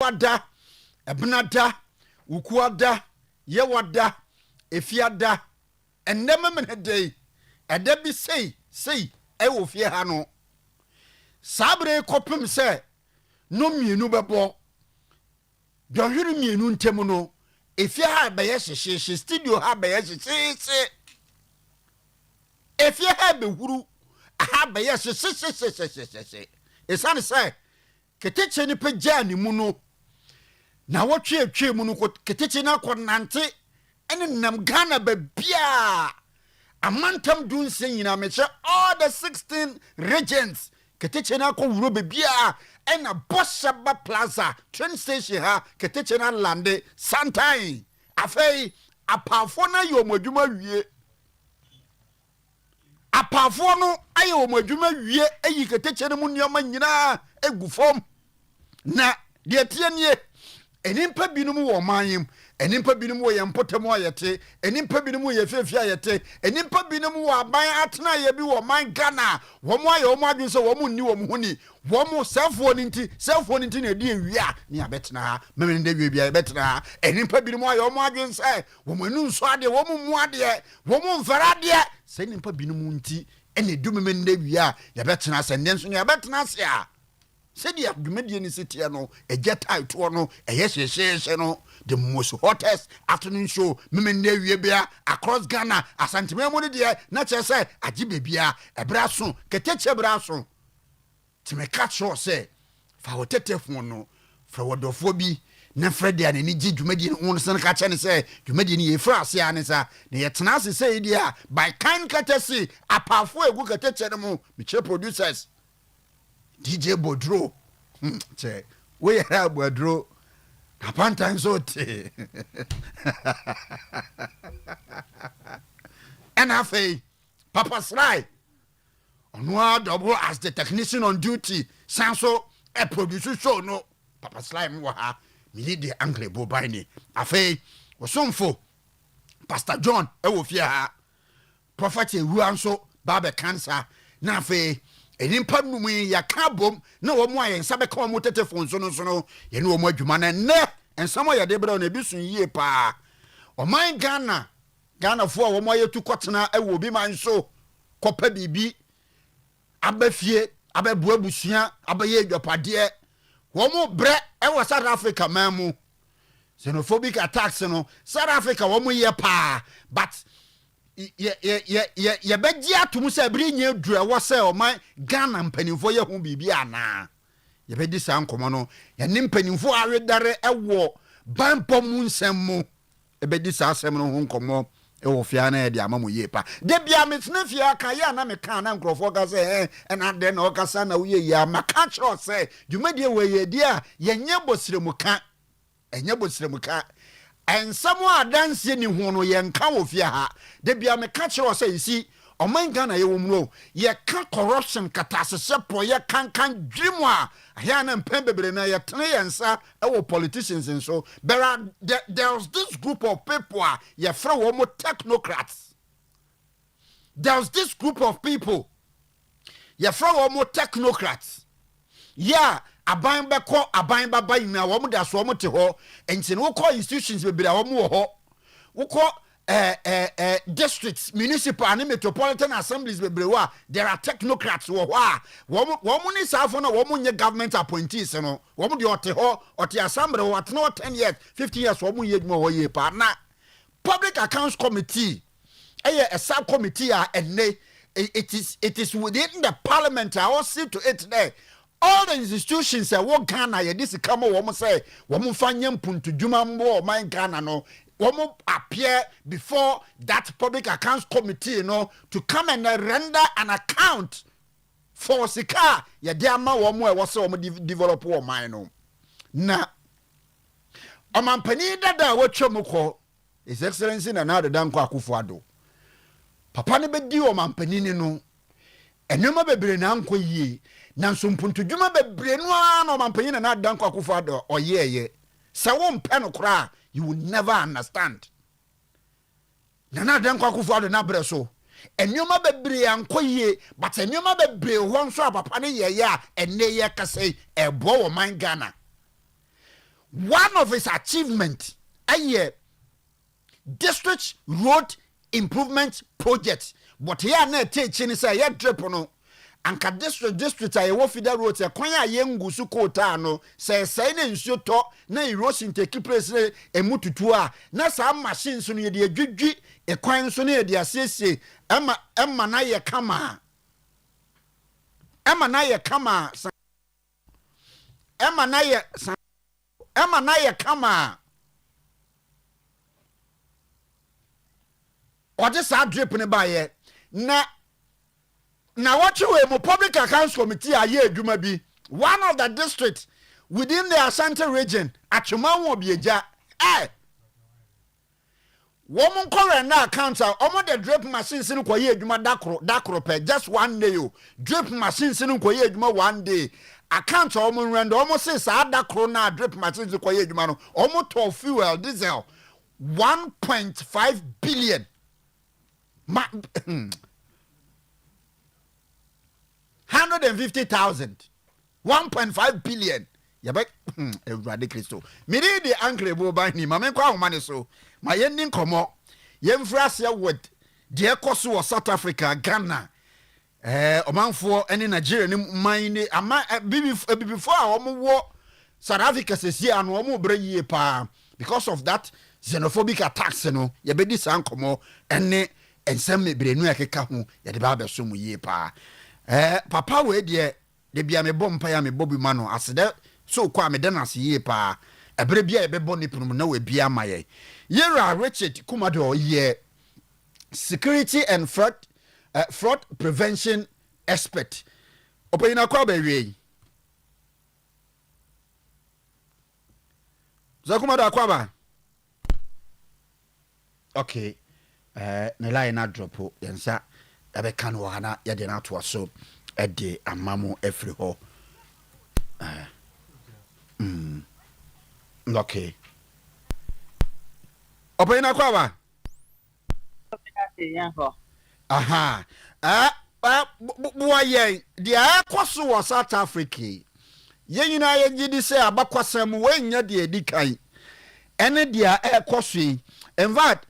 wada ebnada ukuada yewada efiada endema menede edebi sei ewo fie ha no sabre kopem se no mienu bebo dohwere mienu ntemu no efie ha be ye hyehye studio ha be ye hyehye efie ha be huru ha be ye hyehye esane say Ketekye ni pagya ni mu no na wotwe mu no Ketekye na konante ene nam Ghana ba bia amantam dunse nyina meche all the 16 regions Ketekye na ko wuro be bia ena Boshaba Plaza train station ha Ketekye na lande santai afei apafo na yomadwuma wie apafo no ayo omadwuma wie ayi Ketekye mu nneoma nyina egufom na de tienie enimpa binom wo manyem enimpa binom wo yempotem ayete enimpa binom wo yefefia ayete enimpa binom wo aban atena ye bi wo man Ghana wo mo aye wo mo adwen so wo mo nni wo mo huni wo mo selfo ninti na di ewia ni abetena ha memene de wie bia betena enimpa binom aye wo mo adwen se wo mo nu nso ade wo mo mu ade wo mo mfara ade se enimpa binom nti ene du memene de wia ya betena se ndenso ya betena se a said ya dwumadie ni sitia no ejeta ito no ehyehyehye no the most hottest afternoon show memene wie bia across Ghana asantememu ne de na che say agibe bia ebraso Ketekye braso time catch us say fa wotetefo no fra wodofo bi na fredi an ni gi dwumadie no won sen ka che ne say dwumadie ni ye fra ase ane sa na ye tena ase say dia by kind courtesy apafo egu Ketekye no mo me che producers DJ Bodro che Oyerepa Bodro apantan so te and afei Papa Sly onwa double as the technician on duty sanso a producer show no Papa Sly mo ha me need the Uncle Ebo Biney afei osomfo Pastor John ewo fie ha prophet ewu anso ba cancer na afei enimpa numu ya kabom na wo mo ayen sabe ka mo tetefon so no ye ne wo mo adwuma na ne ensamo ya de bra na bisun yie pa o man Ghana fo wo mo ayetu kotena e wo bi man so kopa bibi abafie ababu abusua abaye adwapade wo mo bre e wo South Africa man mu xenophobic attacks no South Africa wo mo ye pa but ye beji atum se bri nye dura wo se o man Ghana mpanimfo ye hu bibi ana ye bedi sa nkomo no ye ne mpanimfo awedare ewo banpom nsem mu e bedi sa asem no hu nkomo e wo fia na e de amamu ye pa de bia metne fia ka ya na me ka na nkrofo ka se na de na o ka sa na wo ye ya maka cho se dwumadie we ye dia ye nye bosremuka enye bosremuka ensamo adanse ni hu no ye nka wo fia ha de bia me ka kire o say isi oman Ghana ye wo mu ye ka corruption katasese po ye kan dwimu a ahia na mpem bebre na ye tene yensa e wo politicians and so there's this group of people ye fra wo mo technocrats. There's this group of people ye fra wo mo technocrats. Yeah, aban beko aban baba ina wo mu da so mo te ho enti no call institutions bebre wo mu ho wo call districts municipal and metropolitan assemblies bebre wa there are technocrats wo wo mu ni safo na wo mu nye government appointees no wo mu de ote ho ote assembly wo at no 10 years 15 years wo mu ye dwuma wo ye pa na public accounts committee a subcommittee it is within the parliament I will see to it there. All the institutions that work Ghana, ya this come woman say, woman fanyam puntu juma mbo man Ghana no, woman appear before that public accounts committee to come and render an account for sika ya diama woman was so develop woman no. Na omampani dada wachomuko His Excellency na na Danko Akufo-Addo. Papa ne bedi omampani ni no. Enoma bebre na anko yie. Na nsompuntu dwuma bebre no na omampani na Danko Akufo-Addo oyeye. Se wo mpe no kra, you will never understand. Na Danko Akufo-Addo na bre so. Enoma bebre anko yie, but enoma bebre ho nso papa ne ye ya enne ye kase ebo wo man Ghana. one of his achievements a district road improvement project but here na take ni say ye drip no anka district a ye feeder road e kwan a ye ngusu kota no say na nsuo to na erosion take place emututu a na sa machine so no ye de adwudwi e kwan so no ye de asiesie emma na ye kama emma na ye kama emma na ye kama or this drip ne ba ye na what you a public accounts committee a ye adwuma bi one of the districts within the Ashanti region atwuma wo bieja woman current na account omo the drip machines no koye adwuma dakro pe just one day o drip machines no koye adwuma one day account omo render omo say sa dakro na drip machines koye adwuma no omo to fuel diesel 1.5 billion 150,000 1.5 billion yabe Everybody Christo me the Uncle Ebo Biney ma me kwa homa ne so ma yenni nkomo yemfrase with de ekoso South Africa Ghana omanfo ene Nigeria ne man ne ama before a omo South Africa sesi anu omo bre yie pa because of that xenophobic attacks no yabedi san nkomo ene ensem mebrenu ekeka ho yade ba beso mu yie pa papa we de bia me bom pa ya me bobi ma no asede so kwa me dana se yie pa ebre bia e be bo ne punu na we bia maye Yera Richard Kumado ye security and fraud prevention expert opina kwa be wi Zakumado akwa ba okay na line na drop yensa ebe kan wo hana ye de na to so e de amamo efri ho okay opena kwa ba aha buaye dia kwaso wo South Africa ye nyina ye gidi se abakwasam we nya de edikan ene dia kwaso in fact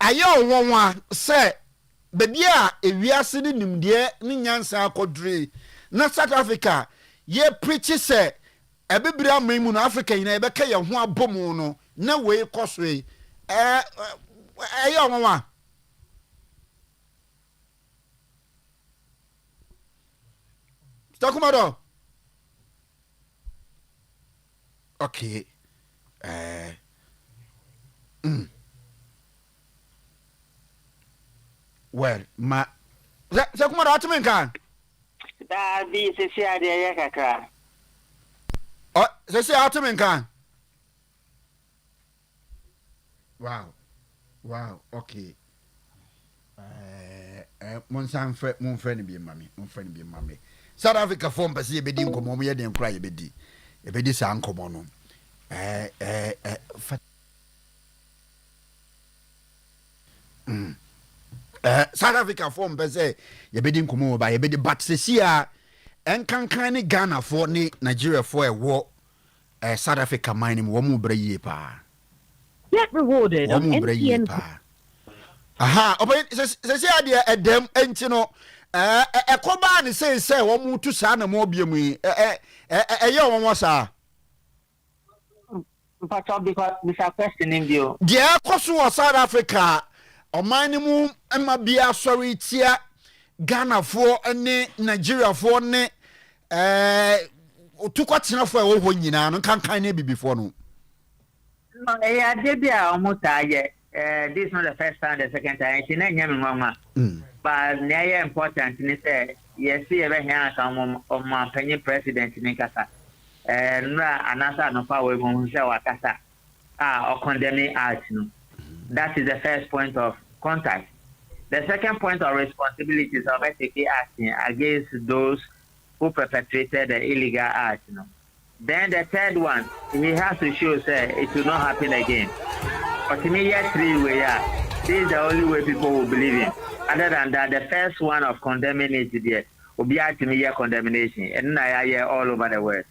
ayo wonwa se bebi a ewiase ni nimde ni nyansa akodre na South Africa ye preach se ebibiri amemu na Africa ina ebeka ye ho abomu no na we kwaso ayo wonwa Takumado okay well ma Takumado atmen kan da bi se si ade ye kakra se atmen kan wow okay mon frɛ ne bi mami South Africa form pese ye bedi nkomo mo ye den kra ye bedi sa nkomo no South Africa form pese ye bedi nkomo ba ye bedi but se sia enkankan ni Ghana for ni Nigeria for wo South Africa mining wo mu bra yie pa get rewarded on MTN aha obo se sia de edem enti no ekoba ni say wo mu tu sa na mo bia mu ye wo mo sa Mpatwa because this a question in you de ekoso South Africa omani mu ema bia sorry tia Ghana for ne Nigeria for ne otukwatena for wo ho nyina no kankan ne bibifo no yeah debia almost this is not the first time the second time she na nyame mama but na important ni say yes e be here kan o ma penye president ni kasa nra anasa no fa we mo se wa kasa o condemning act no that is the first point of contact. The second point of responsibility is of Ketekye acting against those who perpetrated the illegal act. You know. Then the third one, he has to show that it will not happen again. But to me, yes, three way, this is the only way people will believe in. Other than that, the first one of condemning it, will be to me condemnation, and I hear all over the world.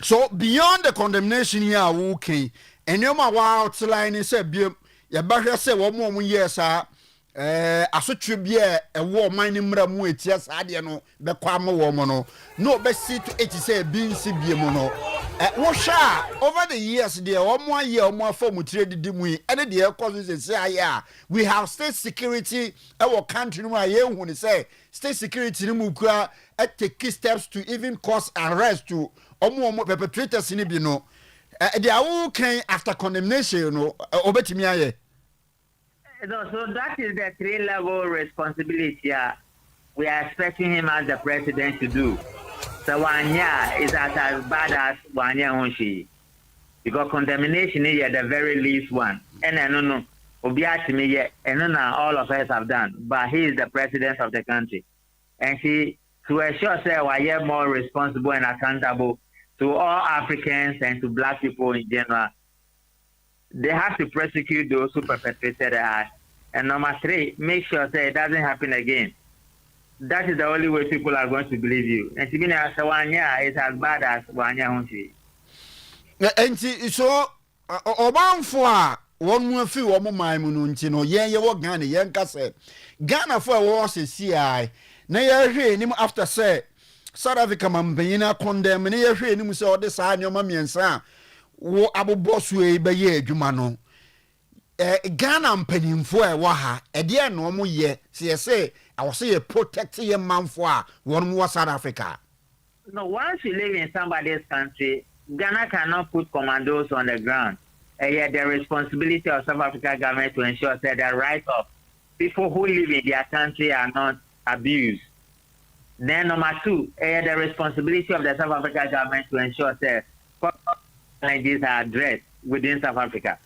So beyond the condemnation here, okay, and you ma wa outline is a be ya bahwe say wo mo years asotwe bia e wo man ni mra mu etia saade no be kwa mo wo mo no be see to it say bi nsi bie mu no wo sha over the years there wo mo aye wo mo afa mu tire didi mu e ne de e cause say aye we have state security our country no aye hu ni say state security ni mu kura take steps to even cause arrest to omo perpetrators ni bi no they are okay after condemnation you know obetimi aye. So that is the 3-level responsibility we are expecting him as the president to do. So Wanya is as bad as Wanya Honshi. Because condemnation is the very least one. And I don't know, Obiatimi yet, and all of us have done. But he is the president of the country. And to assure say we are more responsible and accountable to all Africans and to black people in general. They have to prosecute those who perpetrated the act. And number 3, make sure that it doesn't happen again. That is the only way people are going to believe you. And to me, as Wanya is as bad as Wanya Hunchi. And so, Oban for one more few of my Mununtino, ye walk Ghana, Yanka said. Ghana for was a CI. Nay, him after say, South Africa, Mambina condemn, and ye him saw the sign your mammy and son. Wo abo boss way by ye jumano Ghana mpanimfo e wa ha e de no mo ye say I was say protect your man for one more South Africa. No, once you live in somebody's country, Ghana cannot put commandos on the ground. Yet the responsibility of South Africa government to ensure that the rights of people who live in their country are not abused. Then number 2, the responsibility of the South Africa government to ensure that challenges are addressed within South Africa.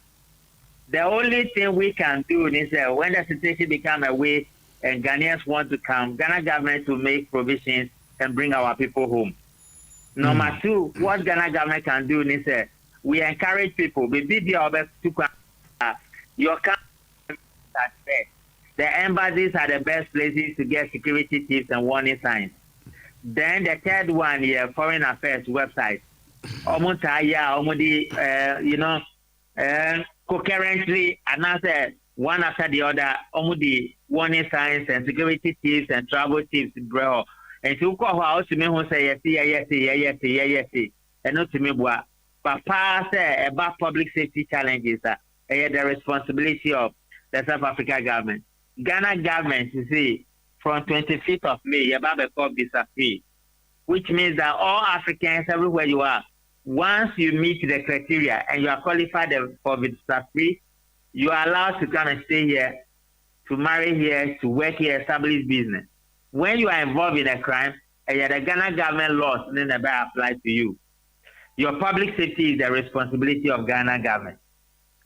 The only thing we can do is when the situation becomes a way and Ghanaians want to come, Ghana government to make provisions and bring our people home. Number 2, what Ghana government can do is we encourage people, your country at best. The embassies are the best places to get security tips and warning signs. Then the third one, foreign affairs website. Concurrently, another one after the other, the warning signs and security tips and travel tips, bro. And to call house to me who say yes, and not to me, Papa say about public safety challenges, the responsibility of the South Africa government. Ghana government, you see, from 25th of May, about the call visa free, which means that all Africans, everywhere you are, once you meet the criteria and you are qualified for visa free, you are allowed to come and stay here, to marry here, to work here, establish business. When you are involved in a crime, the Ghana government laws then never apply to you. Your public safety is the responsibility of Ghana government.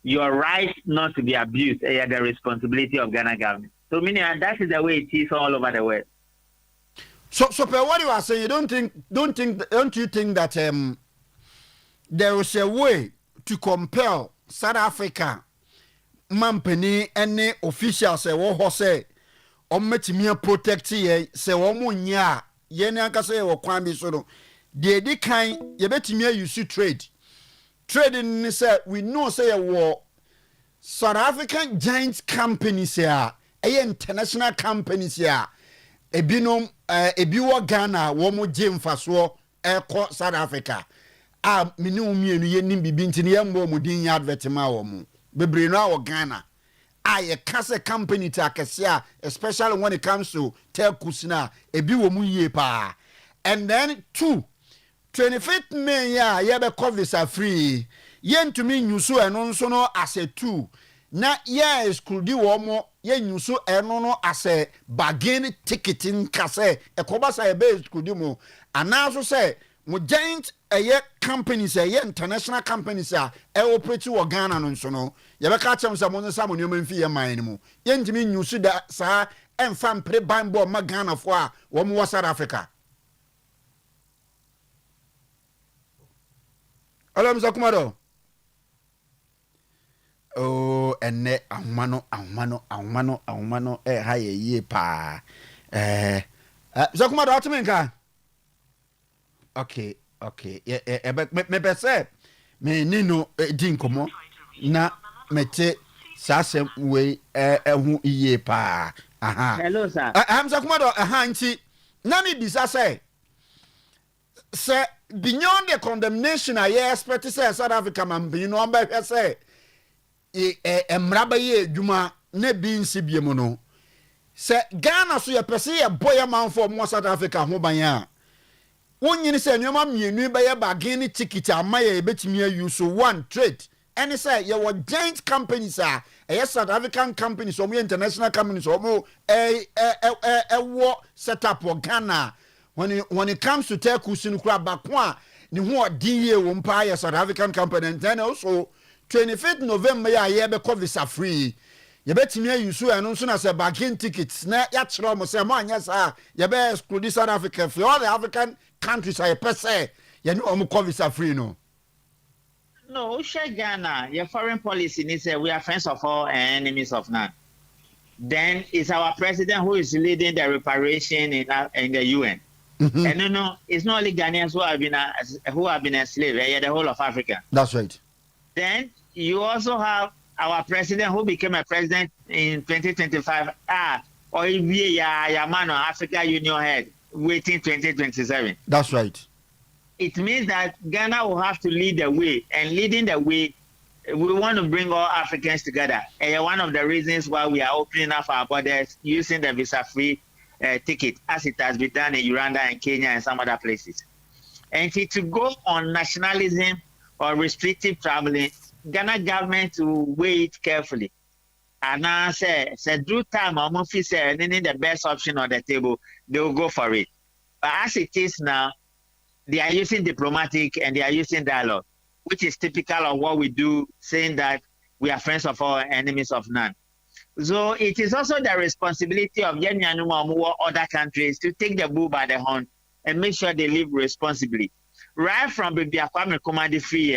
Your right not to be abused is the responsibility of Ghana government. So meaning that is the way it is all over the world. So what you are saying, you don't you think that there is a way to compel South Africa mampeni any officials say wo say metimi protect ye say wo munya ye ne aka say wo kwan bi so no de di kan ye betimi use trading ni say we know say wo South African giant companies here international companies here ebinom ebi wo Ghana wo mo je mfaso ekọ South Africa mini umienu ye nim bibi ntini ye mbo mu din ya advertima wo mu bebre no awo Ghana ye kase company ta akese especially when it comes to telcos na ebi wo mu yie pa. And then 25th May ye be visa free ye ntumi nyusu eno nso no as a 2 na ye exclude wo mo ye nyusu eno no as a bargain ticketing kase ekoba sa be exclude mo anaso say mo giant companies international companies operate wo Ghana no nso no ye be ka chem sa mo nsa mo nyoma mfi ye man mu ye ntimi nyusu da sa emfa mpre banbo ma Ghana fo a wo mo South Africa. Hello, Mr. Kumado. Oh, ene ahumano haye ye pa. Mr. Kumado, atumenka. Okay, Okay, me be say me ni no din komo na mete sasem we ehu iye pa. Aha. Hello, sir. Hamza Kumado aha nti na me bisa say beyond the condemnation I expect say South Africa man be no be say emraba ye adwuma na bi nsi biemu no say Ghana so ye pese ye boy man for mo South Africa ho ban a wonyini say nyoma mienu be ye bargain ticket amaye betimi ayu so one trade any say ye were giant companies South African companies or international companies or more war set up for Ghana when it comes to take kusinu kura bakwa ni ho din ye wo mpa South African company and then also 25th November ya be visa free ye betimi ayu so eno so na say bargain tickets na ya kire mo say mo anya sa ye be exclude South Africa for all the African countries I per se ye no mo visa free no. No, Ghana, your foreign policy is we are friends of all and enemies of none. Then it's our president who is leading the reparation in the UN. Mm-hmm. And no, it's not only Ghanaians who have been enslaved, the whole of Africa. That's right. Then you also have our president who became a president in 2025. Yamano, Africa Union head, waiting 2027. That's right. It means that Ghana will have to lead the way, and leading the way, we want to bring all Africans together. And one of the reasons why we are opening up our borders using the visa-free ticket, as it has been done in Uganda and Kenya and some other places. And to go on nationalism or restrictive traveling, Ghana government will weigh it carefully. And now say through time, I'm the best option on the table, they will go for it. But as it is now, they are using diplomatic and they are using dialogue, which is typical of what we do, saying that we are friends of all, enemies of none. So it is also the responsibility of other countries to take the bull by the horn and make sure they live responsibly. Right from Kwame Komandi Free,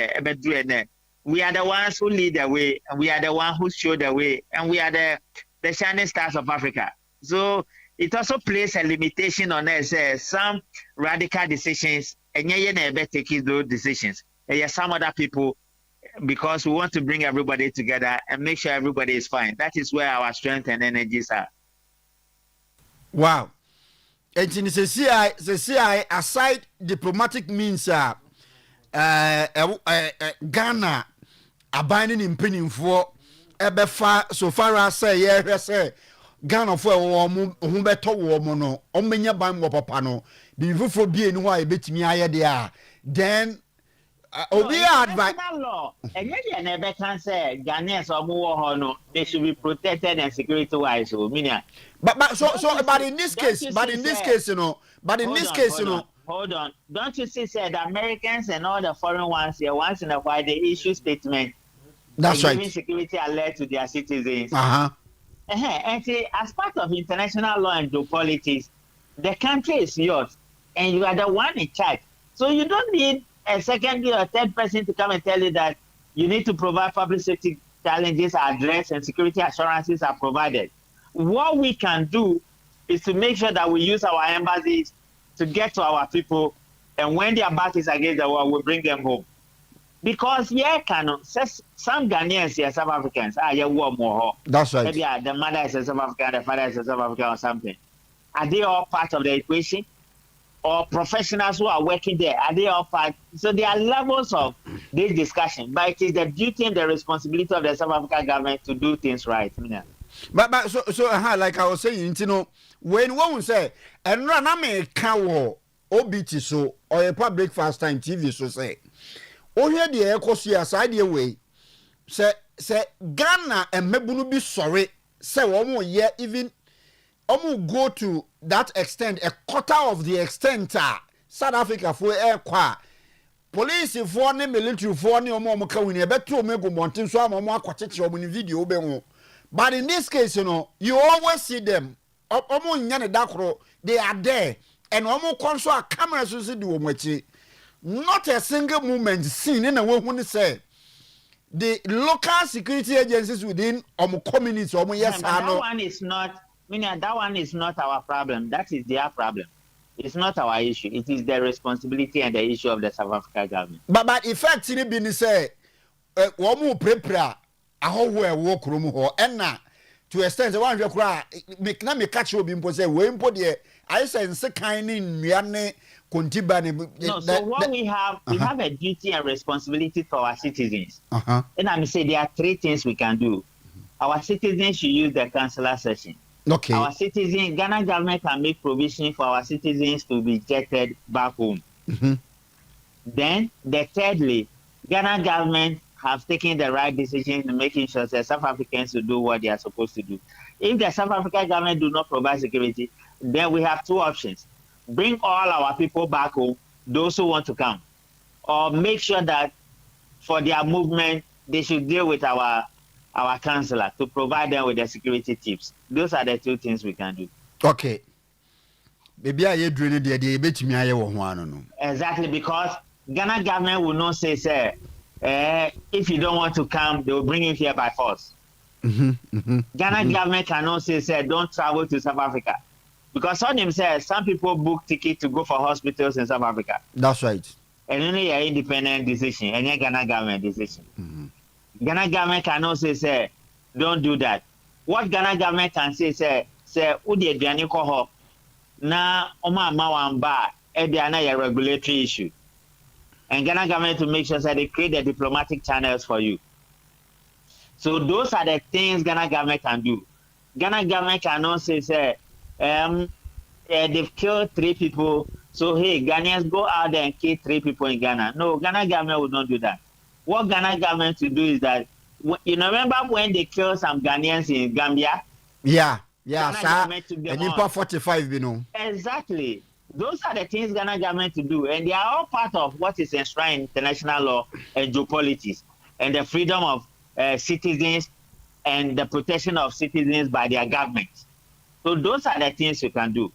we are the ones who lead the way, and we are the ones who show the way, and we are the shining stars of Africa. So it also places a limitation on us, some radical decisions, and you never take those decisions. And some other people, because we want to bring everybody together and make sure everybody is fine. That is where our strength and energies are. Wow. And in the CI, aside diplomatic means, Ghana abandoning in penning for ebefa so far as say, Ghana for who better woman no omenya ban wo papa no bi fufo bi enu a ebetimi aye dia then obi advice law and you never can say Ghanaians or more no they should be protected and security wise so meaning but in this case hold on, don't you see said the Americans and all the foreign ones here once in a while they issue statement that's right giving security alert to their citizens. And see, as part of international law and geopolitics, the country is yours, and you are the one in charge. So you don't need a second or third person to come and tell you that you need to provide public safety challenges are addressed and security assurances are provided. What we can do is to make sure that we use our embassies to get to our people, and when their back is against the wall, we bring them home. Because some Ghanaians here, South Africans, war more. That's right. Maybe the mother is a South African, the father is a South African or something. Are they all part of the equation? Or professionals who are working there, are they all part? So there are levels of this discussion, but it is the duty and the responsibility of the South African government to do things right. But so like I was saying, you know, when one say, and run a me cow OBT so or a public fast time TV so say. Oh, here the ecosia aside the way. Say Ghana and Mebunu be sorry. Say one more year even go to that extent, a quarter of the extent South Africa for air qua. Police for ne military for ne omo kawini beto mego mountain so omo akwacheche omo video be. But in this case, you know, you always see them. Omo nyane dakro, they are there. And omo konso a camera so see the omo. Not a single movement seen in a way when they say the local security agencies within communities yes that one is not that one is not our problem. That is their problem. It's not our issue. It is the responsibility and the issue of the South African government. But effect in be say womu prepare ahowo e wo krom ho enna to extent one hwe kra me catch obi mpo say we mpo de I say nse kan ni nnua ne kontiba ne. No, so what we have a duty and responsibility to our citizens. And I say there are 3 things we can do. Our citizens should use the councillor session. Okay. Our citizens, Ghana government can make provision for our citizens to be jetted back home. Then, thirdly, Ghana government have taken the right decision in making sure that South Africans to do what they are supposed to do. If the South African government do not provide security, then we have 2 options. Bring all our people back home, those who want to come, or make sure that for their movement, they should deal with our councillor to provide them with the security tips. Those are the 2 things we can do. Okay. Maybe I dream the idea between me no. Exactly, because Ghana government will not say, sir, if you don't want to come, they will bring you here by force. Ghana government cannot say, sir, don't travel to South Africa. Because on himself, some people book tickets to go for hospitals in South Africa. That's right. And only an independent decision, and a Ghana government decision. Ghana government cannot say, sir, don't do that. What Ghana government can say, sir, udi ediani koho na oma mawamba ediana a regulatory issue. And Ghana government to make sure that they create the diplomatic channels for you. So those are the things Ghana government can do. Ghana government cannot say, sir, they've killed 3 people, so hey, Ghanaians go out there and kill 3 people in Ghana. No, Ghana government will not do that. What Ghana government will do is that, you remember when they killed some Ghanaians in Gambia? Yeah, sir. And 45, you know. Exactly. Those are the things Ghana government to do, and they are all part of what is enshrined in international law and geopolitics, and the freedom of citizens and the protection of citizens by their government. So those are the things you can do.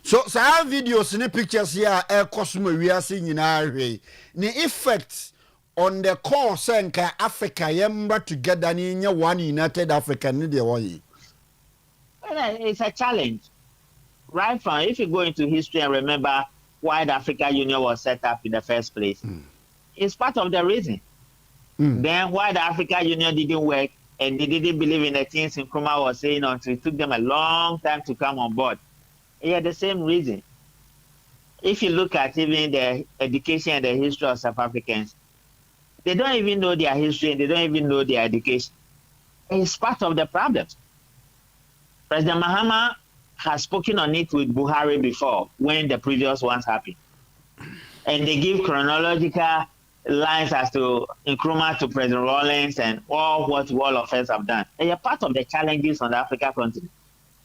So some videos and pictures here Cosmo we are seeing in our way. The effect on the core senka Africa yemba together in one United Africa way. It's a challenge. Right from if you go into history and remember why the African Union was set up in the first place, it's part of the reason. Then why the African Union didn't work and they didn't believe in the things Nkrumah was saying until it took them a long time to come on board. Yeah, the same reason. If you look at even the education and the history of South Africans, they don't even know their history and they don't even know their education. It's part of the problem. President Mahama has spoken on it with Buhari before when the previous ones happened. And they give chronological lines as to Nkrumah to President Rawlings and all what all of us have done. They are part of the challenges on the African continent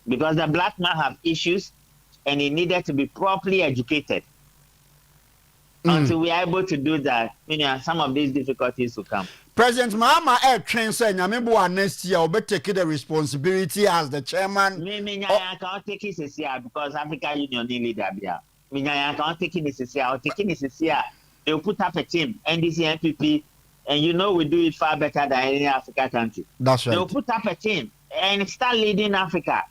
because the black man have issues and he needed to be properly educated. Until we are able to do that, some of these difficulties will come. President Mahama train say Nyamebo next year will take the responsibility as the chairman. I can't take it this year because African Union leader. I can't take it this year. I'll take it this year. They'll put up a team, NDC, NPP, and we do it far better than any African country. That's right. They'll put up a team and start leading Africa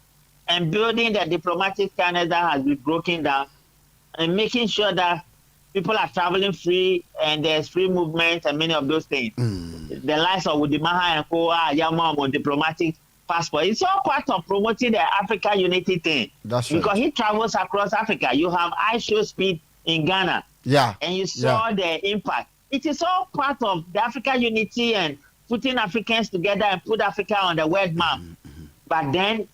and building the diplomatic channel that has been broken down and making sure that people are traveling free and there's free movement and many of those things. The likes of Udimaha and Koa, Yamam on diplomatic passport. It's all part of promoting the Africa unity thing. That's right. Because he travels across Africa. You have iShow Speed in Ghana. Yeah. And you saw the impact. It is all part of the Africa unity and putting Africans together and put Africa on the world map. But then,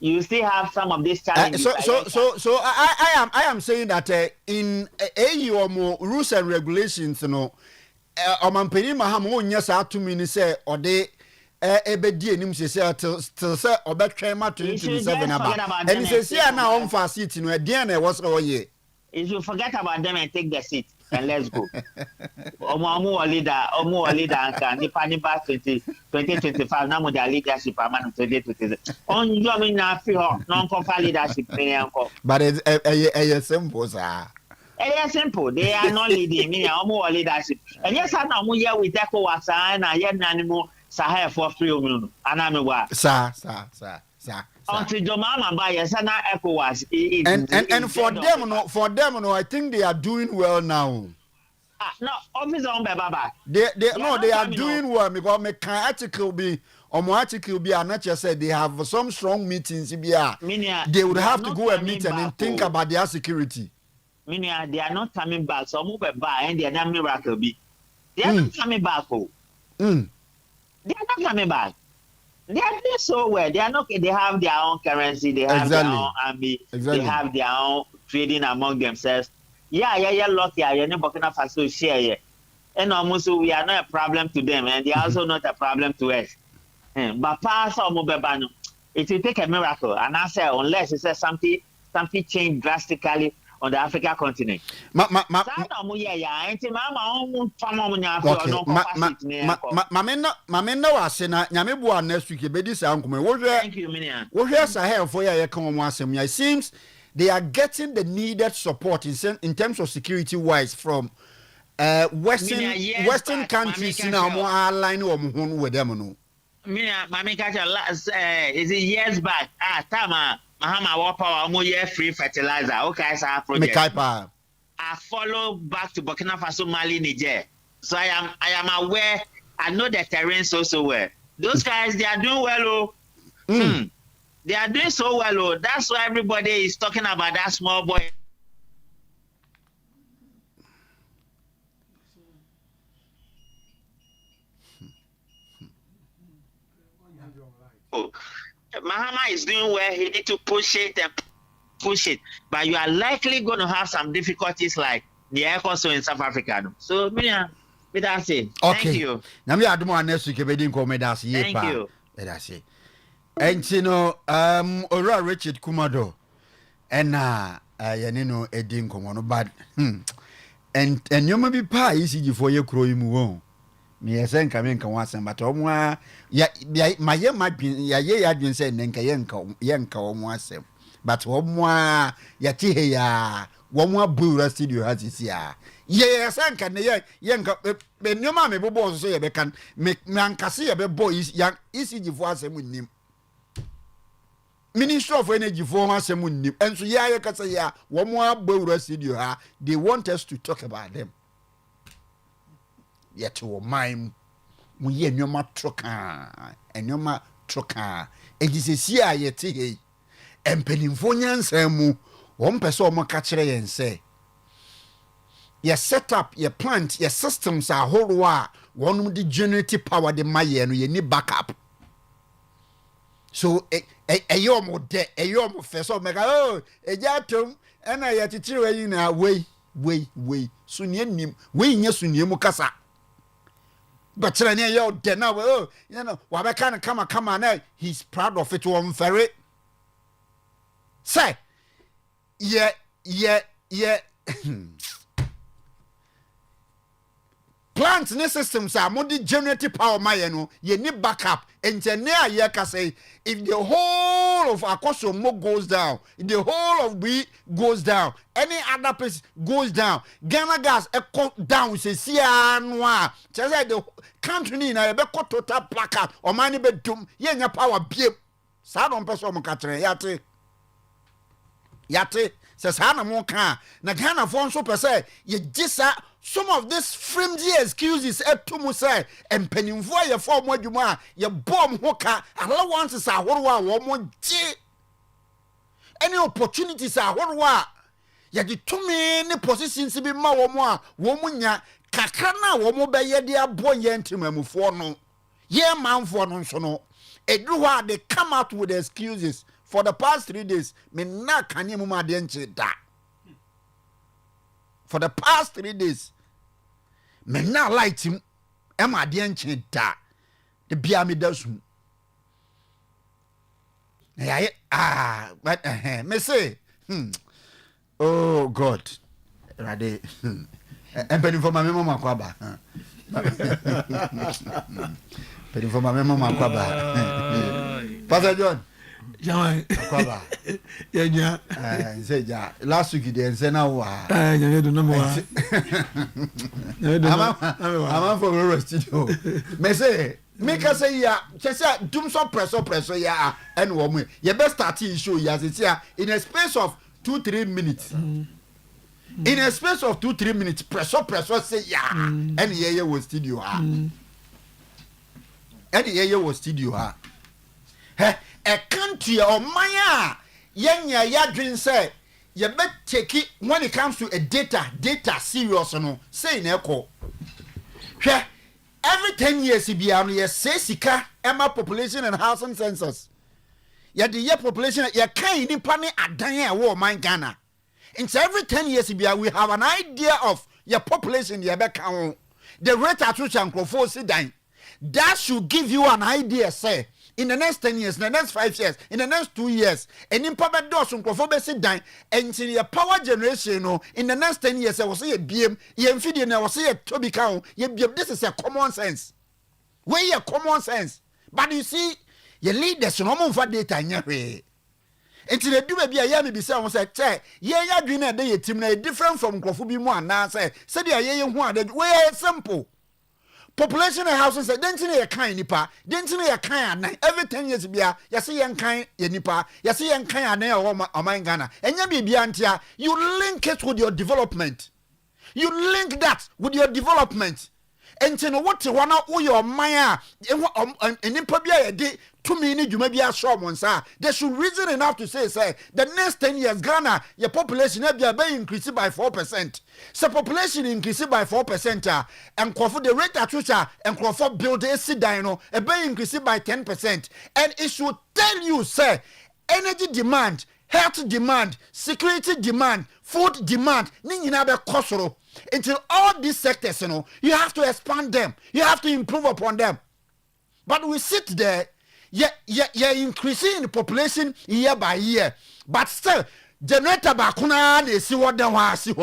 you still have some of these challenges. So I am saying that in AU or more rules and regulations, Omampeni Mahama onya sa atumi ni say ode ebedi enim say till say obetwema 2027 aba. And say na on fa seat no e den na was oye. If you forget about them and take the seat and let's go. Omo leader anka nipa 2025 na mo the leadership among 2027. On you mean na fi ho non confa leadership ni anko. But it's simple sir. It's simple. They are not leading me. Omo leadership. And yes I na mo here with ECOWAS na ye nanimu Sahel for free omu. Anamewa. Sir. until Jomama buy a sana ECOWAS. And for them, no, I think they are doing well now. No, office on Baba. They are doing well because my article be Anacha said they have some strong meetings. They would have to go and meet and think about their security. Meaning they are not coming back. So move back and they are not miracle be. They are not coming back. They are not coming back. They are doing so well. They are not. They have their own currency. They have their own army. They have their own trading among themselves. Yeah. Lucky. Yeah, Burkina Faso share. And almost we are not a problem to them, and they are also not a problem to us. But pass or move back. It will take a miracle, and I say unless it says something changed drastically on the African continent. Mamena was in Yamibua next week. Thank you, Minia. Where's a hair for ya come once? It seems they are getting the needed support in terms of security wise from Western countries now more align with them. Mami catch is it years back? Tama. Mahama Wapa free fertilizer. Okay, sir. Project. I follow back to Burkina Faso, Mali, Niger. So I am aware. I know the terrain so well. Those guys, they are doing well. They are doing so well. That's why everybody is talking about that small boy. Mahama is doing well. He need to push it. But you are likely going to have some difficulties like the ECOWAS in South Africa. So, that's it. Okay. Thank you. Thank you. That's it. And you know, Ora Richard Kumado, and Yanino Edin Komono, but and you may be pie easy for your crow you. Me sen kamen kan wasan but omwa my ye might be ye adwen say nenka yenka omwa asem but omwa ya ti he ya omwa bura studio has this ya ye sen kan ye yenka be nyoma me bobo so ye be kan me ankase ye be boys ya isiji fo asem nnim Ministry of Energy for asem nnim enso ye kasa ya omwa bura studio ha they want us to talk about them. Yet to mine, we ye no ma troka, and no ma troka. It is a sia yet, and penifonians emu, one person more catcher and say, your setup, your plant, your systems are whole war, one with the generative power the Maya and you need backup. So a yomo de a yomo first of mega oh, a yatum, and I yet to in a way, soon yen we yes soon yemukasa. But Trania yo dena oh you know Wabakana come on he's proud of it one ferry. Say yeah plants and systems are more generative power mayano you need backup engineer ye can say if the whole of Akosomo goes down, if the whole of we goes down, any other place goes down, Ghana gas down say sia noa just like the country na be total placard or money be dum ye nya power biem sa don person mo katre yate says hana mo kan na Ghana for so per say ye gisa some of this flimsy excuses to mu say empanimfo ye for mo adwuma ye bomb hoka allowances are horwa wo mo gi any opportunities are horwa ye di tumi ne positions bi ma wo mo a wo mo nya kakra na wo mo be ye de abo ye ntimamufo no ye manfo no nso no edruwa they come out with excuses for the past 3 days me na kanye mu ma de nche da for the past 3 days me na light him e ma de nche da the bia me da su yeah but me say oh god rade empeni for my mama kwaba empeni for my mama kwaba Pastor John Jamai. Kwaba. Yeah. Say ja. Last week they say now wa. Yeah, do number one. I'm from the studio. Me say make us say ya. Just say do some pressure ya. And woman, you best start show ya. It's here in a space of 2-3 minutes. In a space of 2-3 minutes, pressure say ya. And yeah was studio ha. And yeah was studio ha. Hey, a country or maya. Yenya ya dream say you bet take it when it comes to a data serious no say na eko hwe every 10 years bia no ye say sika ema population and housing census ya the year population ya kan nipa ne adan a wo man Ghana in every 10 years bia we have an idea of your population ye be kan the rate at which ankrofo si dan that should give you an idea say in the next 10 years, in the next 5 years, in the next 2 years, and in public doors, sit down, and in your power generation, in the next 10 years, I will say a BM, you feed and I will say a Toby cow, this is a common sense. Where your common sense. But you see, your leaders no for data in your way. Until they do a be a yammy be someone said, yeah, dream a day, team different from Kofubi one now say they are young one that way simple. Population and houses say density a kind nipa density a kind every 10 years bia ya say yan kind ye nipa ya say yan kind na o man Ghana enya bibia ntia you link it with your development you link that with your development enti no what one o your man a nipa bia ye de to me ni dwuma bia show monsa they should reason enough to say the next 10 years Ghana your population bia be increase by 4%. So population increase by 4%, and the rate at which and build a dino a bay increase by 10%. And it should tell you, say, energy demand, health demand, security demand, food demand, until all these sectors, you have to expand them, you have to improve upon them. But we sit there, you're increasing the population year by year, but still, generator bakuna they see what they want to see.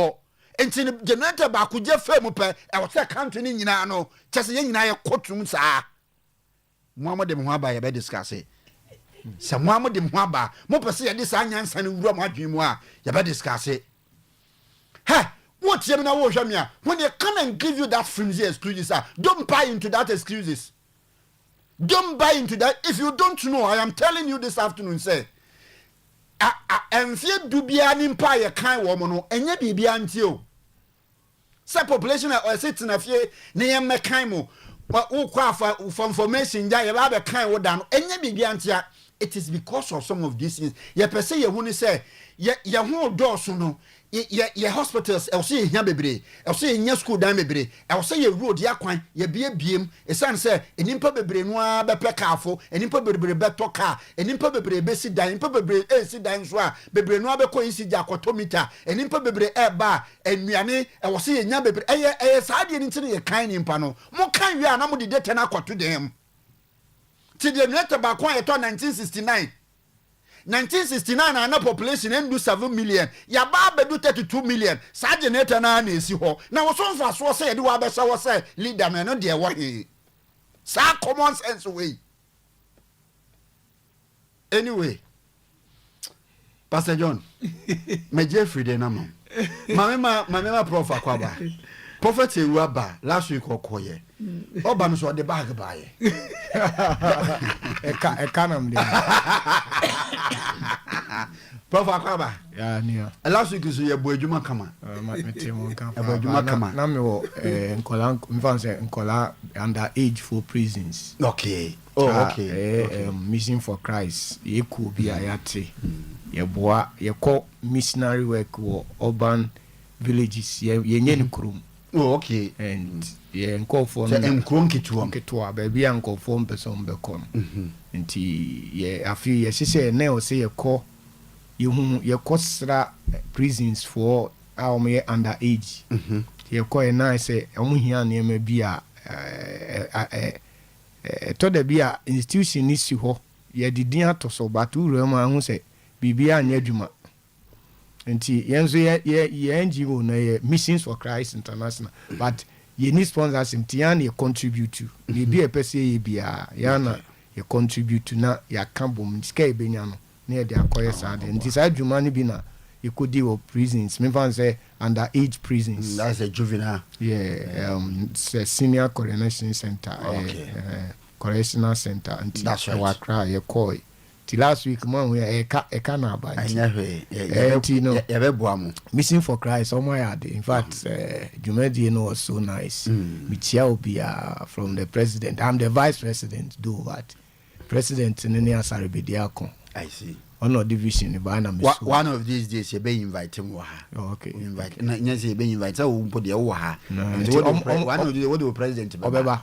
Enti generator ba ku je fam pe e wo se country ni nyina no chese ye nyina ye kotum saa Muhammad dem ho aba ye be discuss se Muhammad dem ho aba mo pese ye dis anyansa ne wura mo adwen mu a ye be discuss ha what ye na wo hwa me a when they come and give you that flimsy excuses don't buy into that excuses, don't buy into that. If you don't know, I am telling you this afternoon say enfie dubia ni mpa ye kan wo mo no enye bibia nti o se population o sit na fie ne ye mekan mo wo kwa for information ja ye ba be kan wo da no enye bibia nti a. It is because of some of these things ye pese ye hu ni say ye hu do so no ye hospitals e say hia bebre e say nya school dan bebre e say ye road ya kwan ye biem esan say enimpa bebre no a be pekafo enimpa bebre be toka enimpa bebre be si dan enimpa bebre si dan so a bebre no a be ko isi ja kotomita enimpa bebre e ba enuane e say nya bebre e sa de ni ntine ye kan nimpa no mo kan wi a na mo de data na kwato dem ti de neta ba kwa eto 1969 and population endu 7 million ya ba bedu 32 million sa generator na na esi ho na wo so mfa so say de wa be sha wo say leader no de wo he sa common sense way. Anyway, Pastor John me Jeffrey de na mo mama prof akwaba prophet ewu aba last week okoye oba no so de bag bae economy prof akwaba ya nia last week so ye bo adwuma kama adwuma kama na me wo nkola mfanse nkola under age for prisons. Okay. Okay. Mission for Christ ye ku bi ayate ye boa ye ko missionary work wo urban villages ye nye ni krum. Oh, okay. And yeah, nko for no nketwa baby anko for person be kom nti yeah afi ye sise na o say ye ko ye ko sra prisons for our me under age ye ko e na say omu hia na me bia to da bia institution ni si ho ye didin atoso batu rema hu say bibia anya adwuma nti yenzo ye NGO na ye Missions for Christ International but ye need sponsors nti ya na contribute to ye bi e pese ye bia ya na you contribute to na ya kambom sika ebenya no na de akoye saa de nti saa adwuma no bi na you could deal with prisons me fan say underage prisons that's a juvenile it's a senior coronation center correctional center nti that's right wakra ye koi till last week man we eka na ba nti no ye be boamu missing for Christ somewhere had in fact Jumedi no was so nice mitia obia from the president. I'm the vice president do what president nene asarebedia kon I see on division ba na me one of these days you be invite him wa okay invite na nyase be invite so mpo de wo ha one of the what the president beba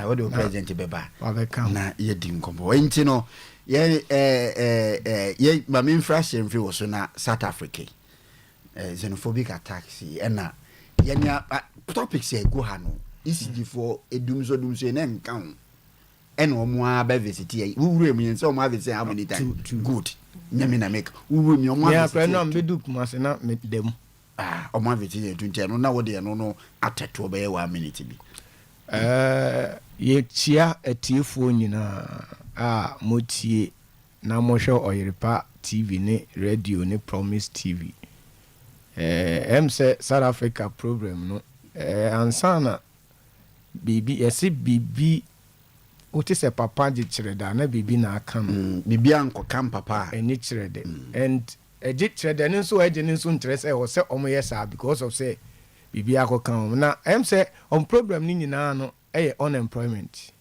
what the president beba come na ye di nkombo enti no ye mama infraction free was na South Africa xenophobic attacks na ye nya topics e go ha no ECG for edumso na nka ho ena omo aba visit ye wure mu yense omo visit how many times good nyame na make wure mu omo visit ya na mbedu kumase na medem omo visit ye 20 no na wo de no atato be 1 minute bi ye chia atiefo nyina motie na mohwe Oyerepa TV ne radio ne Promise TV say South Africa program no ansana bibi yesi bibi ote se papa je kireda na bibi na aka no bibi anko kam papa eni kirede and je kirede ne so eje ne so interest o se omo yesa because of say bibi akoka na say on program ni nyina no unemployment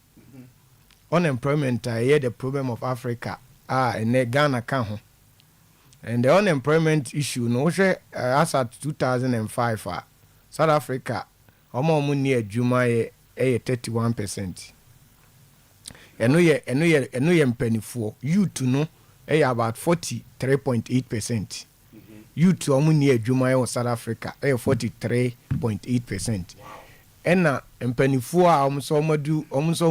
unemployment the problem of Africa and Ghana can ho and the unemployment issue no as at 2005 South Africa omo ni adwuma 31%. Eno ye mpanifo youth no about 43.8%. Youth omo ni adwuma in South Africa 43.8%. Ena mpanifo a omo so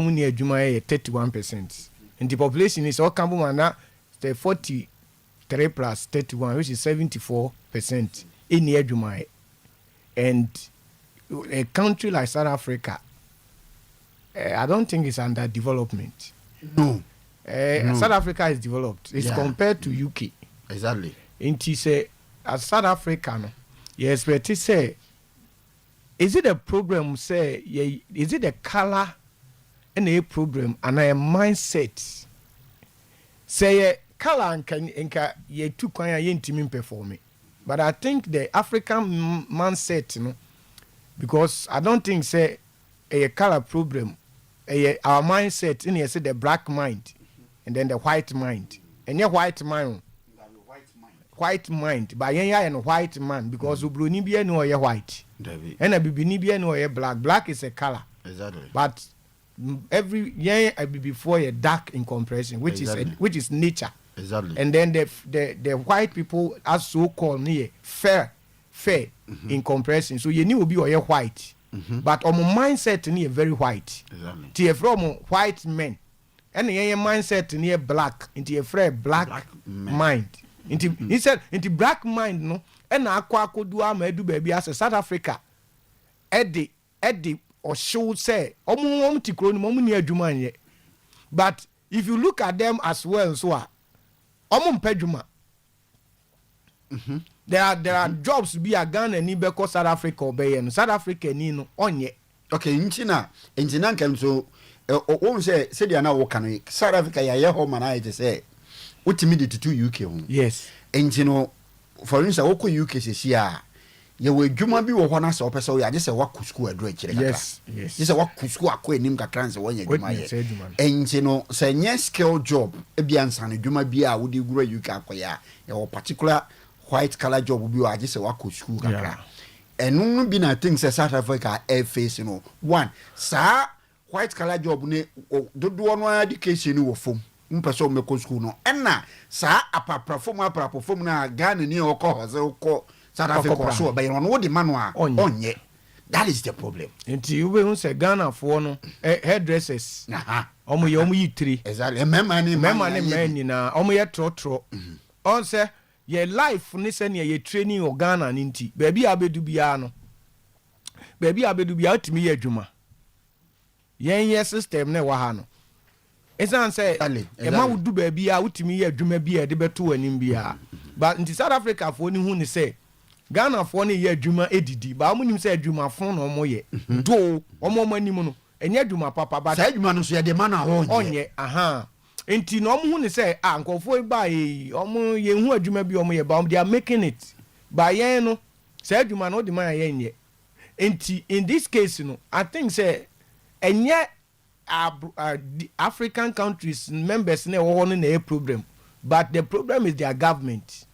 ni adwuma 31%. And the population is all Kambumana 43 plus 31, which is 74% in adwuma. And a country like South Africa, I don't think it's under development. No. South Africa is developed. It's compared to UK. Exactly. And he say, as South Africa, no, you expect to say, is it a program? Say, is it a color and a program and a mindset? Say, color and can ye two kwanya ye intimi performing. But I think the African mindset, you know, because I don't think say a color problem, our mindset in here say the black mind and then the white mind. And your white mind, but yeah and white man because Ubruni be no ye white. And a bibini be no ye black. Black is a color. Exactly. But every year I be before a dark in comparison, which is nature. Exactly. And then the white people are so called near fair in comparison. So you need to be or white. But on my mindset near very white. Exactly. To from white men. And your mindset near black into a fair black mind. He said into black mind no and aqua could do baby as a South Africa. Eddie or show say but if you look at them as well so there are jobs be a Ghana ni beko South Africa obey and South Africa ni no onye okay ntina nkan so won say dia na wo kan South Africa ya home man I say utimi de to UK home yes no for instance wo ko UK se a ye we dwuma bi wo ho na se opese wo ya je se wa kusku adro akire kaka yes je se wa kusku akọ enim kakra se wo nya dwuma ye no se nye skill job e bia nsan dwuma bi a wo de gura UK akoya ye wo particular white color job bi wa je se wa kusku kakra enu bi na think say South Africa air face no one sa white color job ne dodo no education wo fom mpese o meko school no enna sa apapra fom na Ghana ni o ko hoze ko South Africa so be no wo de manual onye that is the problem enti you be say Ghana for no hairdressers omo yi three exactly memma ni na omo ye trotro on say ye life ni se ne ye training o Ghana ni nti baby abedu bia utimi ye adwuma yen ye system ne wa ha no esan say e ma wo du ba bia wutimi ye adwuma bia de beto anim bia but in South Africa for ni hu ni say Ghana for ni ye adwuma edidi ba mo nim say adwuma fon no mo ye do omo manim no enye adwuma papa ba say adwuma no so ye de ma na ho onye aha enti no omo hu ni say nkofo ba yi omo ye hu adwuma bi omo ye ba they are making it ba yen no say adwuma no de ma ye nye enti in this case no I think say enye the African countries members na wo no na a problem but the problem is their government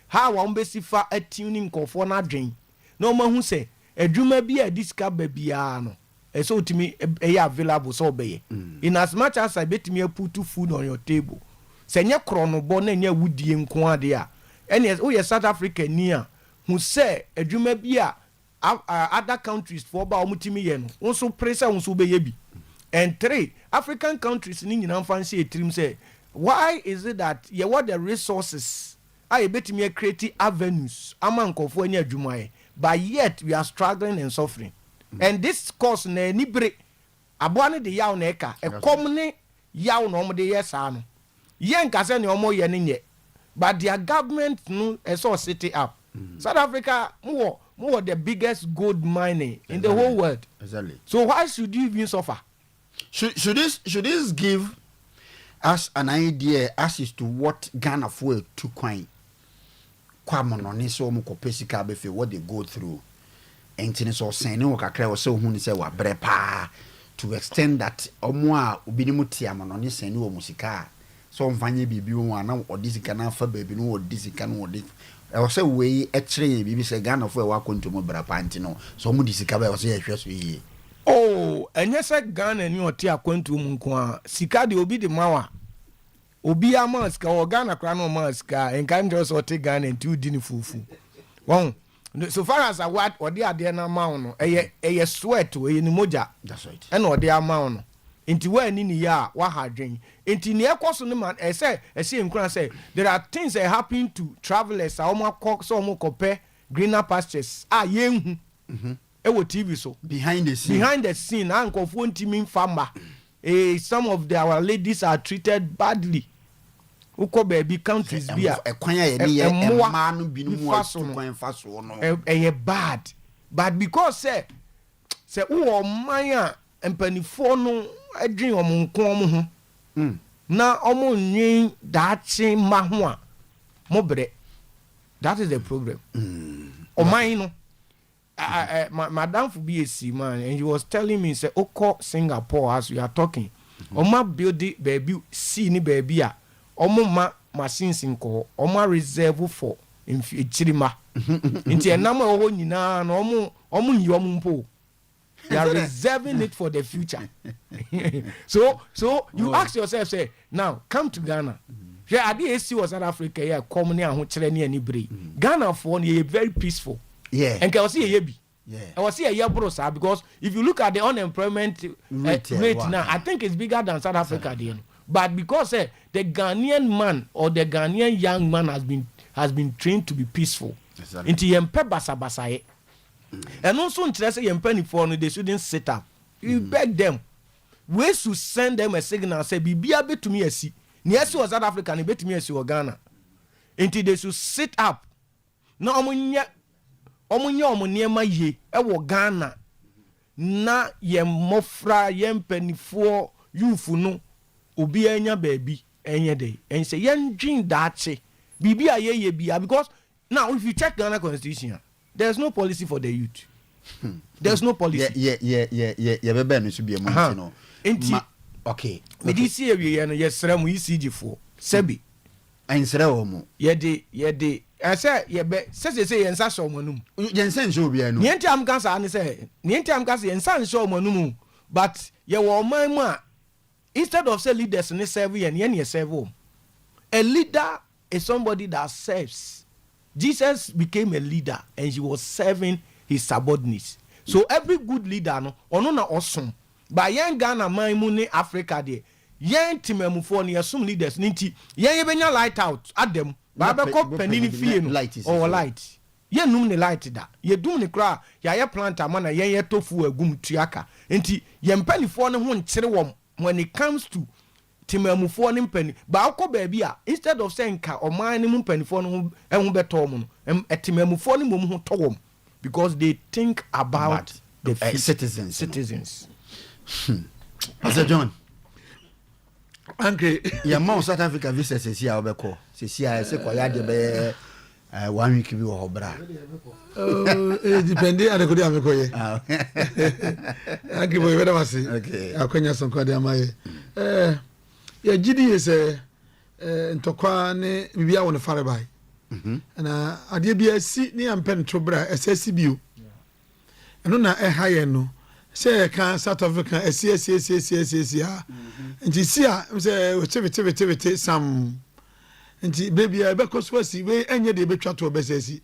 how one besifa tuning nkofo na dwen no ma hu say adwuma bi a diska ba bia no so timi e available so be in as much as I bet me put food on your table say nye krono bo na nye wudie nko ade a ene wo ye South Africa ni a hu say adwuma bi a other countries for ba omutimi ye no won so pressure won so be ye bi. And 3 African countries ni nyina fancy etrim say why is it that you want the resources I bet me create avenues amankofo ani adwumae but yet we are struggling and suffering and this cause na ni bre aboa ne de yaw na eka ekom ne yaw na omde yesa no yen kase ne omo ye ne nye but their government no so set it up. South Africa more the biggest gold mining in the whole world. Exactly. So why should you even suffer? Should this give us an idea as to what Ghana for to coin? Kwamono so mo kopesika befe what they go through. Entine so sen no kakra wo se hu ni se wa brepa to extend that omo a obi ni mutia mono ni sen wo musika. So mfanye bibi wo na odisika na fa baby no odisika no odi. E wo se we e kire bibi se Ghana for wa kontomo brepa ntino. So mo disika ba wo se ye hwe so yi. Oh, enye se Ghana ni oti akwantu mu nko a sika de obi de mawa obi ama sika o Ghana kra no ma sika enka njo so oti Ghana nti udi ni fufu won so far as what odi ade na mawo no eye sweat we ni moja that's right e na odi amawo no nti wa ni ni ya wa hadwen nti ne ekoso no man ese nkura say there are things that happen to travelers a so omo kope greener pastures yenhu ewo TV so behind the scene ankofo ntimi farmer some of our ladies are treated badly uko baby countries bia ekwan ya ni ye emma no binu kwan faso no bad but because say wo man a empanifo no adwen omonko ho na omo nwen daache ma ho a mo bre that is the problem oman no Madam for BSc man, and he was telling me say Oko Singapore as we are talking. Oma build baby see ni baby a omo ma machines nko oma reserve for in chirima. Inti enama oho nyina na omo yi omo mpo. They are reserving it for the future. So you ask yourself say now come to Ghana. Yeah, ade esi was South Africa here come ne aho kire ne ani bre. Ghana for ne very peaceful. Yeah. And can I see a yebi? Yeah. I was see a year brosa because if you look at the unemployment rate now, I think it's bigger than South Africa then. But because the Ghanaian man or the Ghanaian young man has been trained to be peaceful. Exactly. Into yempe basa and also interest yempe for they shouldn't sit up. You beg them. We should send them a signal say bibia be to me asi. Ni asi was South Africa ni be to me asi or Ghana. Until they should sit up. No omunye niema ye ewo Ghana na ye mofra ye mpanifo yufu no obi anya baabi enye dey and say yen dream dache bibi a ye bia because now if you check Ghana constitution there's no policy for the youth. There's no policy. Yeah bebe no so bia mo no okay me di see ewie no yesra mu ECG for sebi ensra wo mu ye de I say say yensa so monum yensa nso bia no nienti am kan sa ne say nienti am kan say yensa so monum but ye wo man mu a instead of say leaders ne serve ye serve a leader is somebody that serves. Jesus became a leader and he was serving his subordinates. So every good leader no ono na awesome but yen Ghana man mu ne Africa de yen timamufo ne assume leaders ninti yen ye benya light out adam Baba ko penini fie no or light ye num ne light da ye dum ne kra ya ye plant amana ye tofu agum tuaka enti ye mpanifo ne ho nkire wom when it comes to timamufoɔ ne mpani baako baabi a instead of saying ka ɔman ne mu mpanifoɔ no ho bɛtɔ mu no timamufoɔ ne mu ho tɔ wɔm because they think about the citizens. Pastor John, Uncle, your mom South Africa visa says here obeko. Says here say kwa ya de be 1 week bi wo bra. Depending on the good ameko ye. Uncle boy, where was he? Okay. Akonya sonko de amaye. Ya gidi is ntokwa ne bibia won fare bai. Na ade bia si ne ampen to bra SSC bio. Eno na haye no. Say can South Africa esi nti si a say tebe sam nti baby I be cause we enye de betwa to obesesi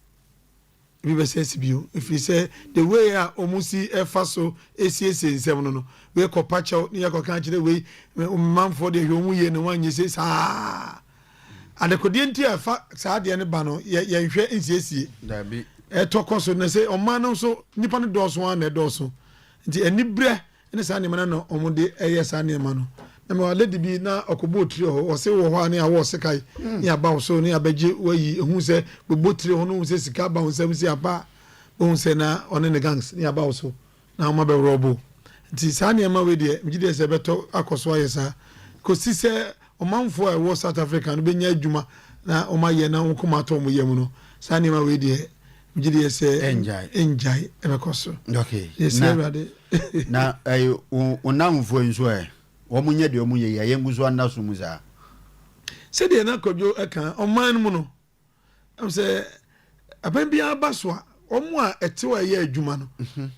bi besesi bio if you say the way a omusi efa so esi nsem no we ko pacho ne yakoka kire we manfo de hwomu ye ne wanye se sa adekode nti afa sa de ne ba no ye hwe nsiesie da bi tokoso ne say oman no so nipa no doso an na doso nti anibre ne sa nema no omude eye sa nema no na me lady bi na okobo tiri ho se wo ho ani awo se kai ni aba so ni abeje wayi ehu se bobo tiri ho no se sika ba ho se si apa bo se na one ne gangs ni aba so na o ma be robo nti sa nema we de mjide se beto akoso ayesa ko si se omanfo a wo South Africa no benya adwuma na o ma ye na wo kuma to mo ye mu no sa nema we de mjide se enjoy ebekoso okay yes na onamfo nso omunye de omunye ya yenguzo anaso muza se de na kodwo eka oman mu no am se aban bia basoa omu a etewa ye adwuma no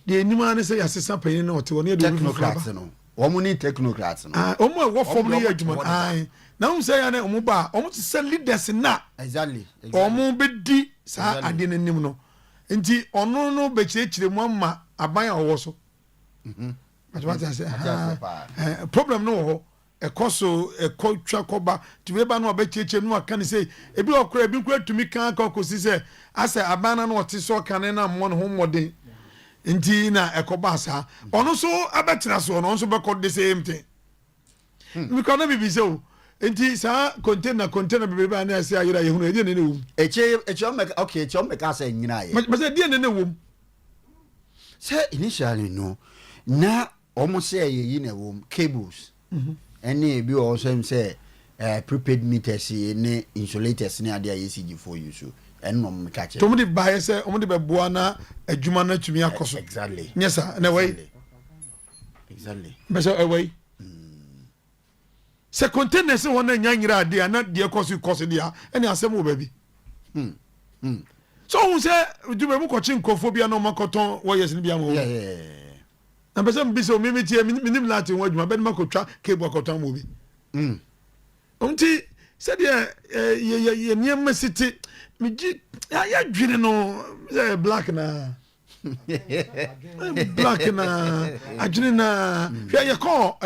de enima ne se yasesa panin na otewo ne de technocrats no omu ni technocrats no omu a wo form ne ye adwuma ai na um se ya ne omu ba omu ti se leaders na exactly omu be di sa ade ne nim no nti ono no be chire mu amma aban a wo so what I say problem no ho ekoso ekotwa koba tiweba no obecheche no aka ne say ebi okora ebi nkwa tumi kan aka kosi say asa abana no ote so kan na mo no ho modern nti na ekoba asa ono so abetira so ono so be the same thing we can never be so nti sa container bebe ba na say ayira yehunu edi ne wum eche okay eche o meka say nyina ye but say edi ne wum say initially no na almost say ye na wom cables any bi o say prepaid meters ne insulators ne ade ICG for you so enno me ka che to mo de buy say o mo de be boa na adwuma na tumi akoso exactly yes sir na way exactly be say away se container se wona nyanyira ade na de koso dia ene asem wo ba bi so who say do be mo ko chi nkofobia na makoton warriors ni bia mo na pese mbiso mimi tie minim lati wo adwuma be makotwa cable akoton mo bi onti se de ye niam city miji ya dwine no black na adwine na ye call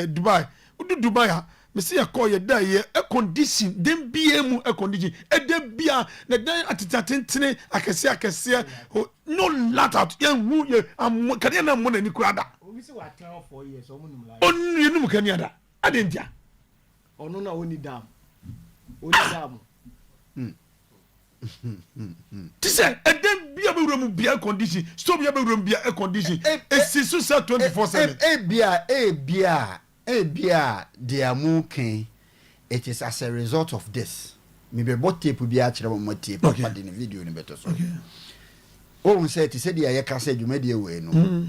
Dubai udu Dubai ha me see ya call ye da ye a condition dem bia mu a condition e de bia na dan atetatentene akese no lat out ye wu ye am kade na mo na ni kurada obi se wa tan 4 years o munum la onu ye num kani ada adentia onu na oni dam tise e de bia be wura mu bia condition stop ya be wura mu bia a condition e si so 24/7 Ebia they are moving. It is as a result of this. Maybe what tape will be actually more tape but in the video in better so. Oh, say to say the ayaka said you made your way no.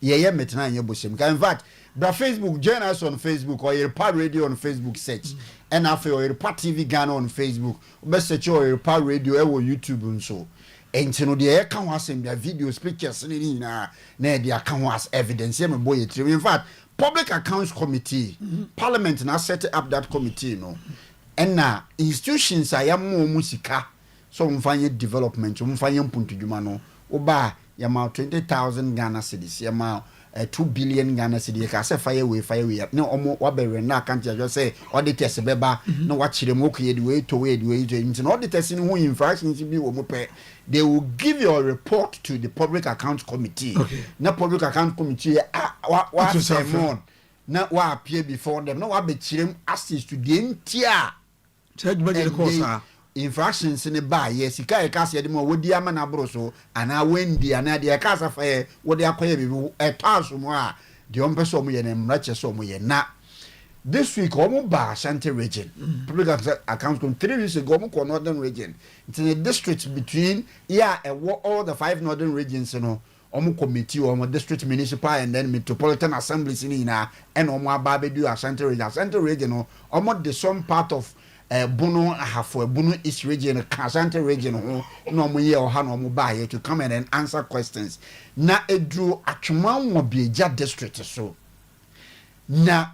Yeah, metna your bushim. In fact, the Facebook join us on Facebook or Oyerepa Radio on Facebook search. And after Oyerepa TV Ghana on Facebook. Best search Oyerepa Radio or YouTube and so. And you know the account was their videos, pictures, na the account was evidence. In fact, Public Accounts Committee, Parliament now set up that committee, no. And now institutions I am more musika, so find development, find punto jumano, oba yama 20,000 Ghana cedis, yama 2 billion Ghana cedis. I say fire away. No, wabe na can't just say auditors beba, no watch them okay the way into auditors in who infractions be womope. They will give your report to the Public Accounts Committee. Okay. Na Public Accounts Committee what na wa appear before them na wa be chirem assist to the ntia charge budget course infractions in the bar yes sika e kase de mo wodi ama na bro so ana wendi ana de kasa fa ye wodi akoye bi e taso mo a de on person mo ye na mrache so mo ye na this week omo ba Ashanti region public accounts come 3 weeks ago omo ko northern region it's in the districts between all the 5 northern regions you know omo committee omo district municipal and then metropolitan assemblies ni na and omo aba be do Ashanti region no omo the some part of Bono Ahafo, Bono East region, Ashanti region, no more year or han or mobile to come in and answer questions. Na a drew Achuman will be a jet district so. Na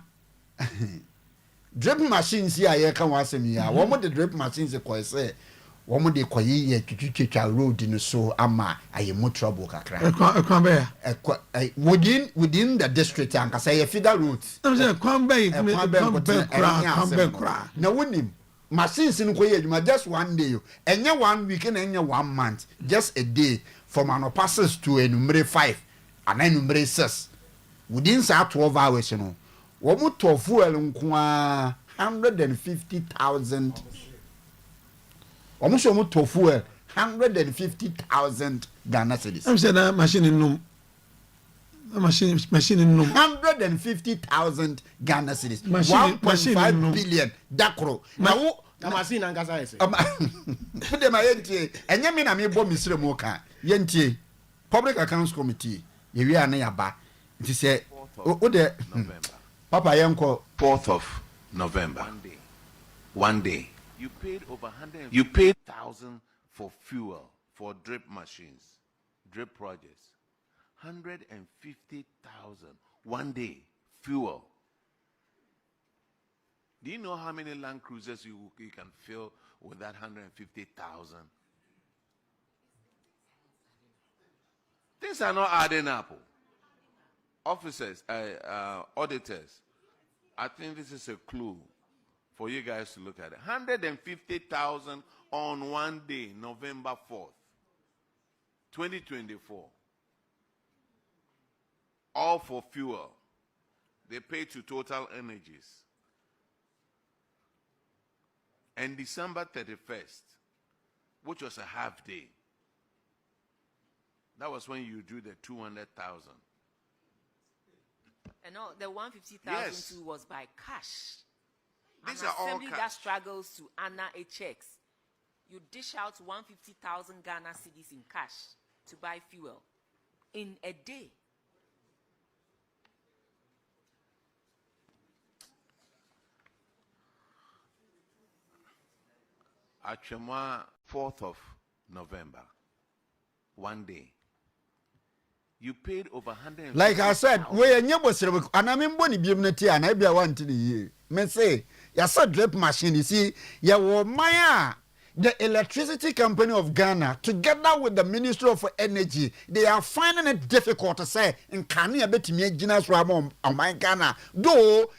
drip machines here, I can was me. One of the drip machines, a quite say, one of the quiet to road in the so ama, I am more trouble. Within the district, and say a feeder route. Come back. Now, wouldn't machines in Koyajuma just 1 day, and 1 week and 1 month, just a day from an passes to a number 5 and then number 6. Within 12 hours, you know, what would to fuel 150,000 almost to fuel 150,000 Ghana cedis. I'm saying that machine in no. Machine in no. 150,000 Ghana cedis. 1.5 billion. Dakro. Now, machine and Gaza. Put them a and Yamin, I mean, Bob Mr. Moka, Yenti, Public Accounts Committee, you are near ba. It is a Papa Yanko, 4th of November. 1 day. You paid over 100. You paid 1,000 for fuel for drip machines, drip projects. 150,000 1 day fuel. Do you know how many Land Cruisers you can fill with that 150,000? Things are not adding up. Officers, auditors, I think this is a clue for you guys to look at it. 150,000 on 1 day, November 4th, 2024. All for fuel. They pay to Total Energies. And December 31st, which was a half day, that was when you drew the 200,000. And no, the 150,000 yes. too was by cash. These An are all assembly cash. that struggles to honor a checks. You dish out 150,000 Ghana cedis in cash to buy fuel in a day. Achema, 4th of November, 1 day. You paid over 100. Like I said, we are never and I mean, Bonnie Bimnity and I be a 1 to the year. Me say, you saw drip machine, you see, you were Maya. The electricity company of Ghana, together with the Ministry of Energy, they are finding it difficult to say, in Kanye, bet me, Ginas Ramon, on my Ghana, though.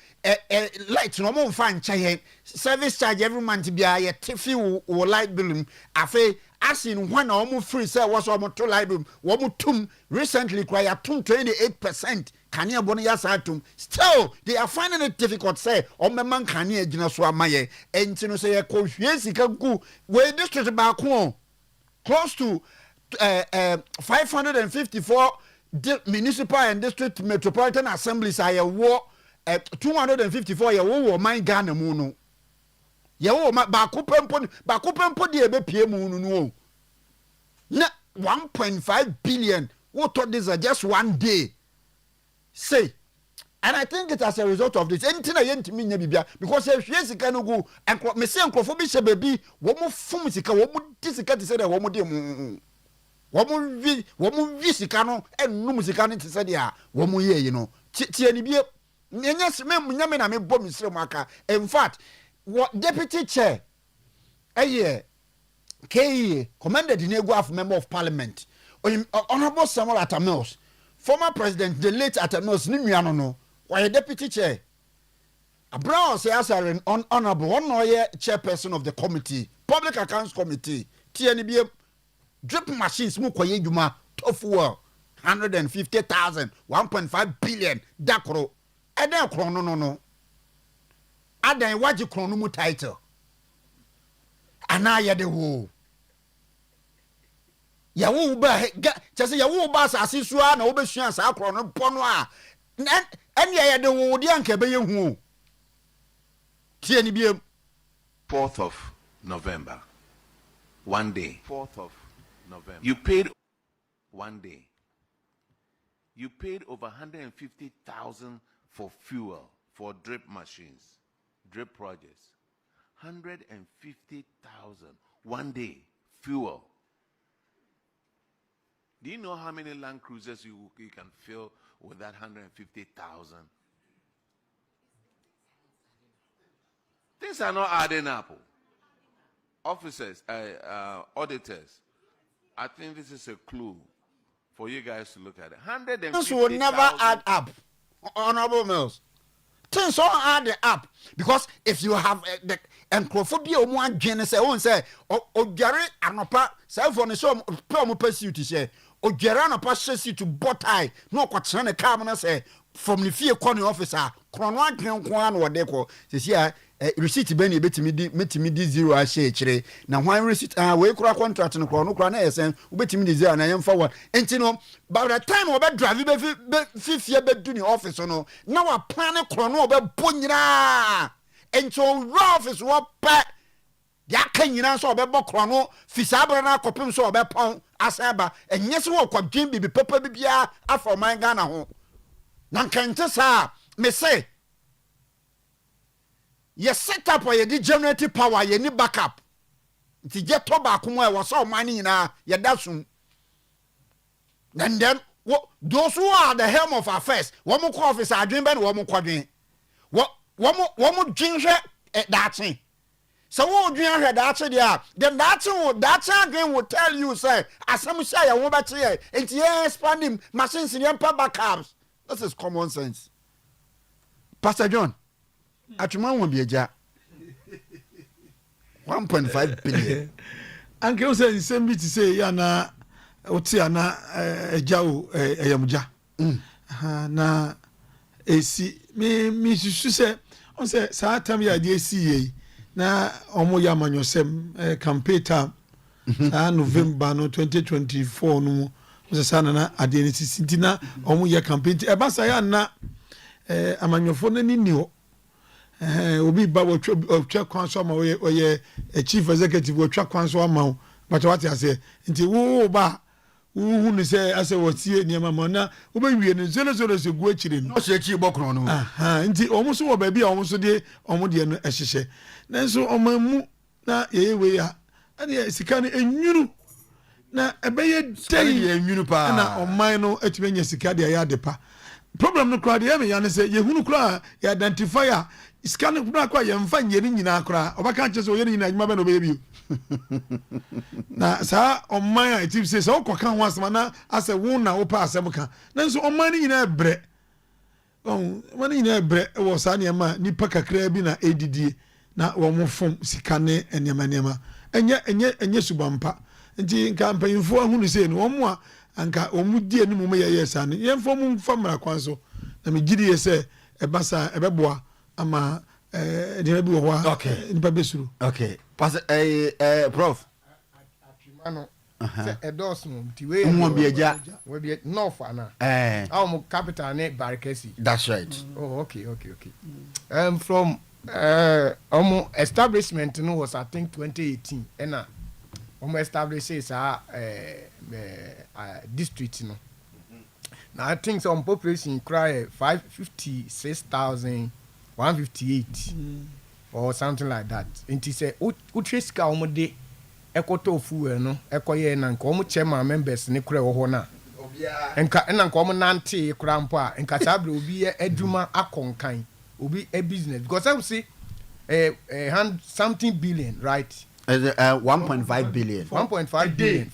Light no more fan chain service charge every month be a tiffy or light bill afe asking one or free say was almost to light bill tum recently cry 28% can you bonia satum still they are finding it difficult say o me man can you gina so amaye entino say ko hwie sika gu we district back home close to 554 municipal and district metropolitan assemblies are a war 254 ye wo man Ghana mu no ye wo ba ko pempo de be pie mu no na 1.5 billion what thought this are just 1 day say and I think it as a result of this anything I yentimi nya bibia because if hwe sika no go me say enkrofo bi hye baby wo mo fum sika wo mo disika te say wo mo de mu wo mo vi sika no enum sika no te say dia wo mo ye no tie ni bie in fact, what deputy chair, commended the Negro member of parliament, Honorable Samuel Atamils, former president, the late Atamils, Nimiano, why a deputy chair. A brown says an honorable one chairperson of the committee, public accounts committee, TNB drip machines, Mukoye Juma, tough world, 150,000, 1.5 billion, Dakro. ɛdɛn krono no adan waji krono mu title ana yɛ de wo yawo ba kyese yawo ba asase so a na wo besua sa krono pono a ɛne yɛ de wo de anka be yehu tie ni biem 4th of November, one day. 4th of November. You paid one day. You paid over 150,000 for fuel for drip machines, drip projects. 150,000 one day fuel. Do you know how many Land Cruisers you can fill with that 150,000? Things are not adding up. Officers, auditors, I think this is a clue for you guys to look at it. 150,000. This will never add up, Honorable Mills. Things all add up because if you have the encrophobia of one genus, I won't say, oh, Jerry, anopa, cell phone, so promo pursue to say, oh, Gerano passes you to bot-eye, no quatrana carbon say, from the fear corner officer, Cronan Kwan or Deco, says, yeah. Receipt beni betimi di zero a share na one receipt we kura contract no kura na yesen ubetimi di zero na yem forward enti no by the time we be drive be fifie be do ni office no na wa plan kura no be bonyira enti o office wo pa ya kan nyina so be bokura no fisabra na kopim so be pon asaba enye se wo kwadwen bibi papa bibia afa man Ghana ho na nkante sa me say ye set up or ye di generative power ye ni backup nti je to ba ko mo e wo so man nyina ye da sum and then those who are the helm of affairs wo mo ko office adwen be na wo mo kwadwen wo mo dwinhwe that thing so wo dwen hwe that dia then that adwen will tell you say asem say ye wo be te ye nti ye expanding machines in your backups. This is common sense. Pastor John, atuma won bieja 1.5 billion. Uncle say same bit say ya na oti ana ejawo eyamja. Na esi me susu say on say sa tam ya de esi yi na omo ya manyosem campaign time November no 2024 no so sa na ade ni sisi na omo ya campaign e ba sa ya na amanyofo na ni ho obi ba otwa kwanso ma oye chief executive otwa kwanso ama but what you say nti wo ba wo ni say ase wotie niam ma na wo ba wie ni zelo se gu akire no se chi bokro no nti omo so wo ba bia omo so de omo de no ehyehe nanso omamu na yewe ya ade sika no enwuru na ebeye dey enwuru pa na oman no atibenya sika de ya de pa problem no crowd ya me ya ne say yehunu kra ya identifier scan no kwa ye mfa nyeri nyina kra obaka nche so yeri nyina nyuma be no be bi na sa oman a tip say so koka ho asema na ase wo na wo pa asem ka nanso oman ni nyina ebre oman ni nyina ebre wo sa ne ma nipa kakra bi na edidie na wo mo fom sika ne enema enye subampa nti nka mpanyimfo ahunu sei no wo mo a anka omu die ni mo ye yesa ne yemfo mu famra kwanso na me gidi ye se ebasa ebeboa ama de bi wo wa nipa besuru. Okay pass prof atrimano se edos no ti we mo bieja we be north ana mo capital ne Barkesi. That's right. Oh okay. From establishment no was I think 2018 and establishes district no. Now I think some population cry 556,158 or something like that. And he say utreska omode ekoto fuel no ekoye na nka omo chairman members ne kura wo na. Enka na nka omo nante kura mpo a enka sabre obi adwuma akonkan obi a business because I would say something billion, right? 1.5 billion. 1.5 billion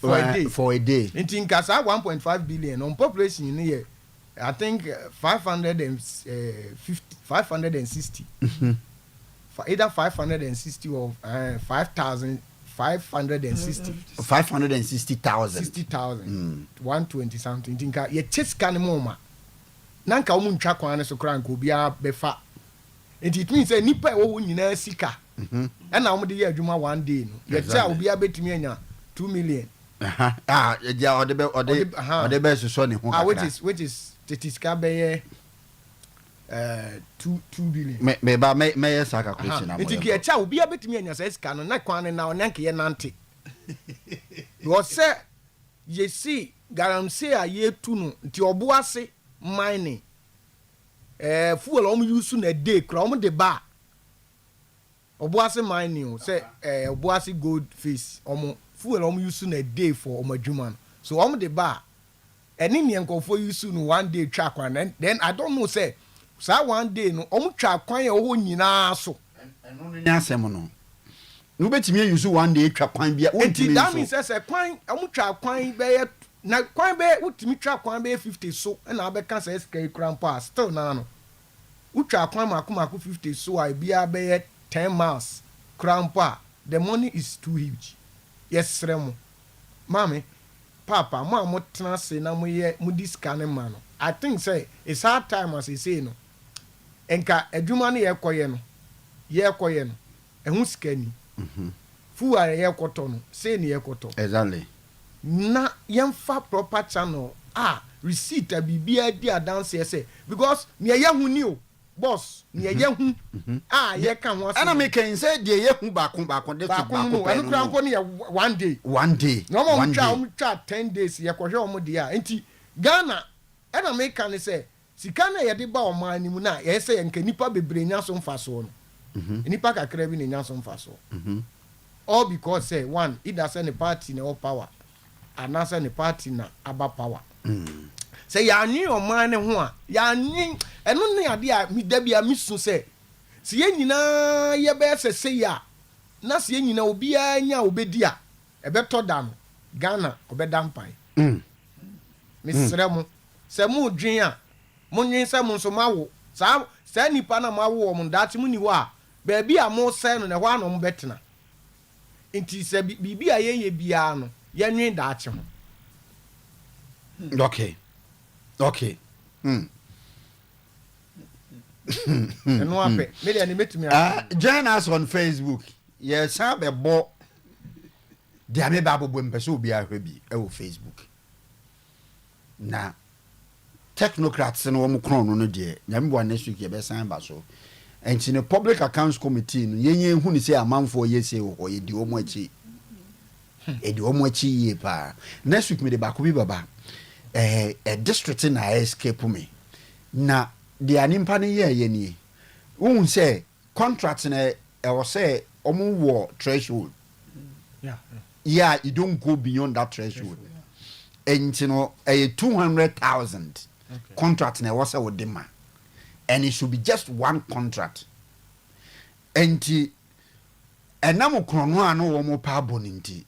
for a day. In Tinkasa, 1.5 billion on population in here. I think 560. Either 560 or 5,560. 560,000. 60,000. 120 something. Tinka ye chase can moma. nanka wo ntwa kwan ne so kra nka obia befa it means say nipa wo nyina sika na wo de ye adwuma one day no ye tell obia betumi anya 2 million yeah ode be so ne ho which is tetiska be 2 billion me saka question na mo it ye tell obia betumi anya say sika no na kwan na onanka ye nante wo say ye see garamse a ye tu no nti obo ase mining fuel use na day kra de ba oboase mining say oboase gold face fuel use na day for adwuma so de ba eni ne nkofo use no one day twa kwan then I don't know say one day no twa kwan ya ho nyina so eno no nya asem no no betimi use one day twa kwan bia wonti that means say kwan twa kwan be na kwan be wotimi twa kwan be 50 so na abeka say sky krampa still na no utwa kwan mako 50 so I bia be 10 miles krampa the money is too huge yes remo mami papa mo tena se na mo ye mo discount man no I think say it's hard time as I say no enka adwuma no ye koye no ehun skani fu are ye koto no say ne ye koto exactly na yemfa proper channel receipt a bibia di adanse say because me ye hu ni o boss me ye hu ye kan ho ana me kan say de ye hu ba kon de to ba kon anu krampo ni one day no mo twa 10 days ye kohwe o mo dia enti Ghana ana me kan say sika na ye de ba o man ni mu na ye say enka nipa bebre nya so mfa so no nipa kakra bi nya so mfa so all because say one either say the party na power anasa ne party na aba power say ya nyi o man ne ho a ya nyi eno ne ade a mi da bia mi su say se ye nyina ye be se ya na se ye nyina obi anya obedi a ebe to da no Ghana obeda mpan mi sere mu se mu dwen a mu nwen se mu so mawo sa nipa na mawo o mu dachi mu ni wo a ba bia mo se no ne ho anom betena nti se bibia ye bia no yenwe dachi ho okay eno ape me dey metumi join us on Facebook yes be bo dia me ba bobo mpese obi ahwe bi e wo Facebook na technocrats no wo kron no de nyame bo next week ye be san ba so enti ne public accounts committee no yenye hu ni say amanfo ye say wo ye di omo achi edi omo achi ye pa next week me de ba ko bi baba a district na escape me na the animpa ne ye ni won say contract na e wo say omo wo threshold yeah you don't go beyond that threshold and you know a 200,000 contract na wo say wo dema and it should be just one contract and enam krono ano wo mo pa boninti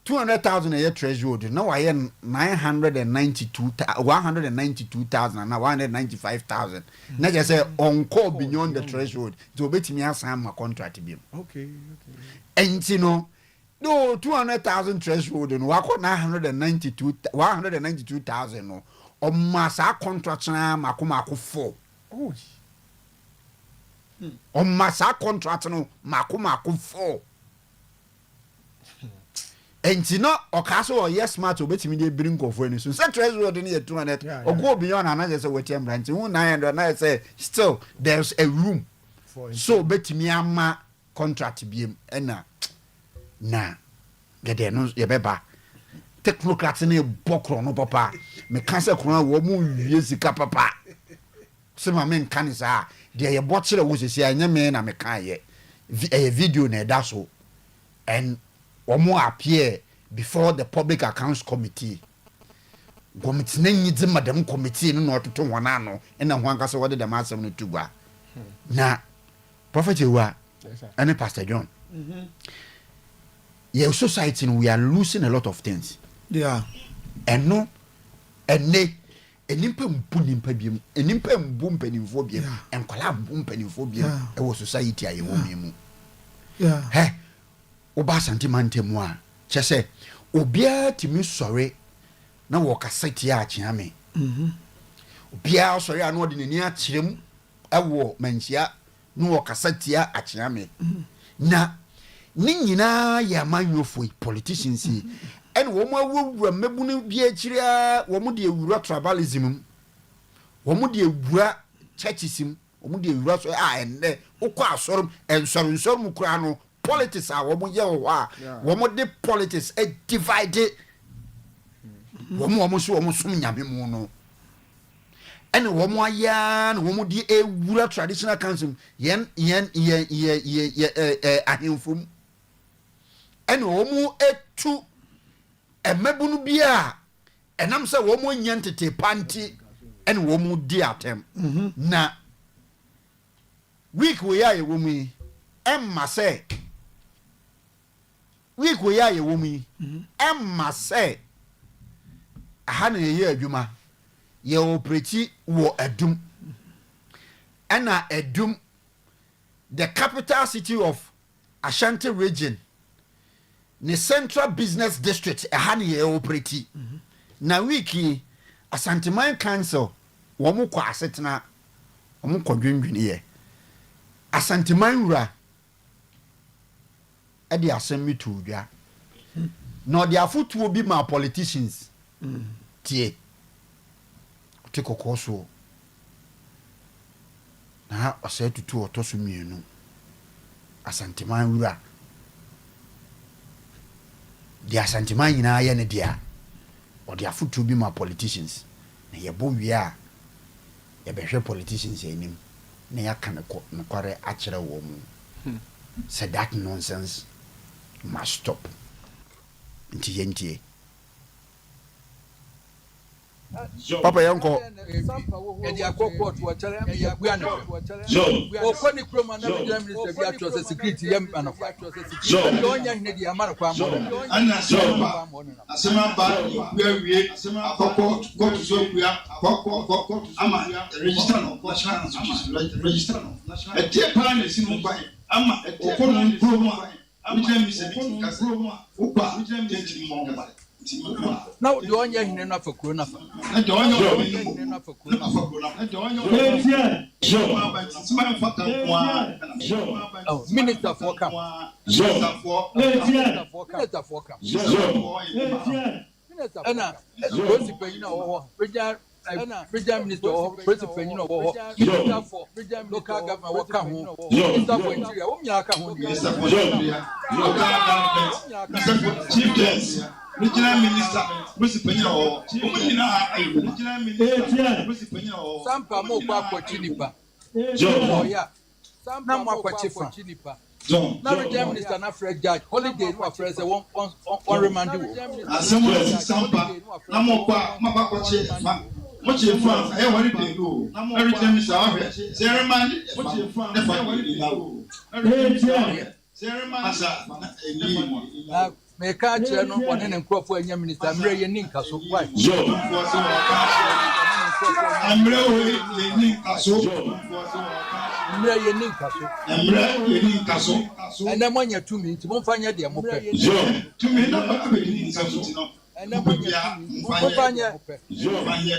200,000 a year threshold now I am 192,000 and now 195,000 na just say on call beyond the threshold to bet me assign my contract be okay and you know no 200,000 threshold no wa 192,000 no o masa contract na mako 4 o masa contract no mako 4 enti no okaso o yes smart obetimi dey bring of any so say threshold no ye 200 o go beyond and I say wetin branch 900 na say still there's a room for so betimi ama contract biem na gede no ye beba technocrats na bokro no papa me kan say kro wo mu wie sika papa se ma men kan sa de ye bokire wo sisi anya me na me kan ye video na da so and omo appear before the public accounts committee committee na nyi madam committee no ototo wona no na ho anka se wode dem asem no tugwa na prophet Ewa and Pastor John your society we are losing a lot of things eno ene enimpa mpu nimpa biem enimpa mbu mpanimfo biem enkwala mbu mpanimfo biem e wo society aye wo memu oba santimante mu a chese obia timi sore na wo kaseti a chiame bia sorry ano de nani akyerem ewo manchia no wakasa tia akyeame na ni nyina ya manwofo politicians and wo mo awura mabunu bia akyira wo mo de awura tribalism wo mo de awura churchism wo mo de awura so enne ukọ asorum ensorum kura no politics a wo mo ye wo a wo mo de politics e divide wo mo so wo mo sum nyame mu no ene wo mo aya na wo mo de awura traditional council yen ahemfum ene wo mo etu emebunu bia enam se wo mo nyantete panti ene wo mo di atem na week we ya ye wo mu emma se week we ya ye wo mu emma se aha na ye adwuma ye operate wo adum ena adum the capital city of Ashanti region the central business district aha na ye operate na wiki Asanteman council wo mo kwa asetena wo mo kwadwendwene ye Asanteman wura e de asem mitudwa no de afotuo bi ma politicians tie te kokoso na ose tutu otoso mienu Asanteman wura de Asanteman nyina ye ne dia o de afotuo bi ma politicians na ye bo wi a ye behwe politicians enim na ya kan ko nkware akere wo mu so that nonsense must stop ntiyentie papa yanko edi akoko to wachare am ya bua no o ko ni kroma na media minister bia to security yam anafa so onya hine di amara kwa mo ana so pa asema ba wie akoko go to so bia koko ama register no register no e tie pa na sinu ba ama o ko no kroma media minister ka kroma o pa tenti mo ba now the onya hine na fa kuro na fa na the onya na fa kuro na the onya so ba sima fa ka kwa minister for camp minister for camp ana principal you know President Minister or President you know Minister for local government work home Minister for interior o mi aka ho Minister for local government chief guest regional minister principal o omina ayo regional minister principal o sampa mo kwa kwachinipa oh yeah sampa mo kwachinipa na regional minister na Fred Judge holiday no afre say one remand wo assemble sampa na mo kwa mabakwache moche fun e wori dey go regional minister ahwe say remand moche fun e fa wori dey go say remand asa na me ka kire no woni ne nkrofo anya minister mre ye ninka so why amre o ye ninka so mre ye ninka so ene mo nya tumi nti mo fanya de mo pe tumi na ba be ninka so ti no ene mo nya mo fanya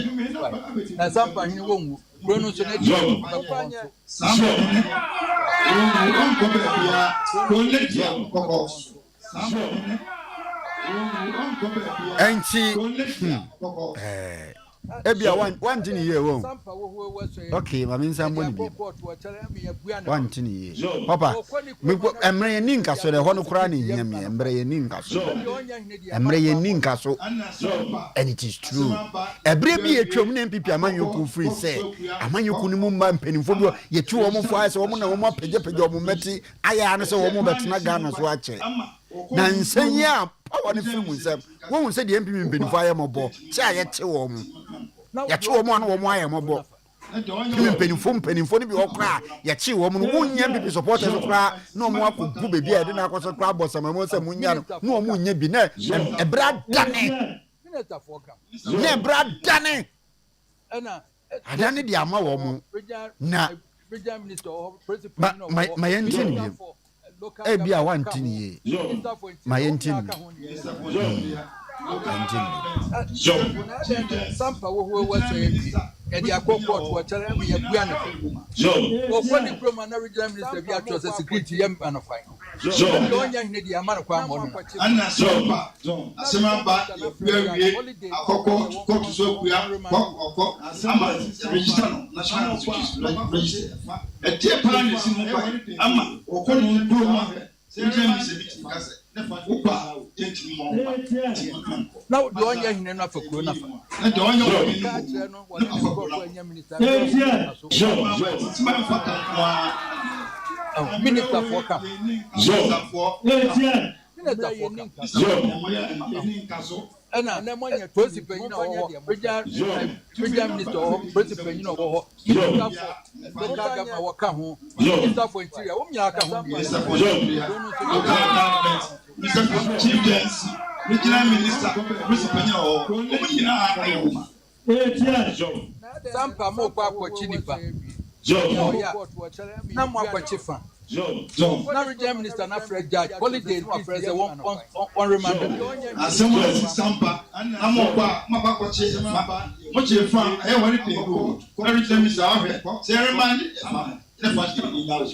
tumi na ba be na sampa hini wonwu bro no so na di mo fanya sampa o ko be bia ko le di kokko enchi ebia one thing here won okay mama nsambo ni bi one thing here papa emre ye ninka so de hono kura ni nyam ye emre ye ninka so and it is true ebre bi etwam na mpipi amanyoku free say amanyoku ni mu mba mpanimfo bi ye tu wo mo fo ase wo mo na wo mo apege wo mo meti aya na se wo mo betena Ghana so ache na nsenya power ni film nsem wo se de mpipi mpanimfo aya mobo che aye che wo mo ya che wo mo na wo mo aya mobo mpanimfo ni bi okra ya che wo mo wo nya mpipi supporters okra na mo akogu bebi a de na akoso kra bosama mo se munya no na wo mo nya bi na ebra dane ne bra dane adane di ama wo mo na ma yentini bi e bia wantini ye ma yentini sampa wo so e dia court wa chere me ya bua ne o for the promo na regional minister bi atro security yam anofan don't ya hine dia man kwa mo no anna sopa asema ba wie akoko court so kuya kokoko ama register no national security register e tie plan ni sinu kwa ama okonu do ma regional security kase upa tenti mo now don't ya hine no afakuro na fa na don't ya ka chere no wa na afakuro nya minister minister for cap ana na mo nya tosi penyin o regional minister o president penyin o minister for local government wo ka ho minister for interior wo nya ka ho minister for chief justice regional minister president penyin o wo nyina ayo sampa mo kwa kwachi nipa na mo akwachi fa na regional minister na Fred Judge holiday no afreze one reminder asema sampa na mo kwa mabakwachi mo che fa e holiday go na regional minister ahwe se remind na fa ni lawo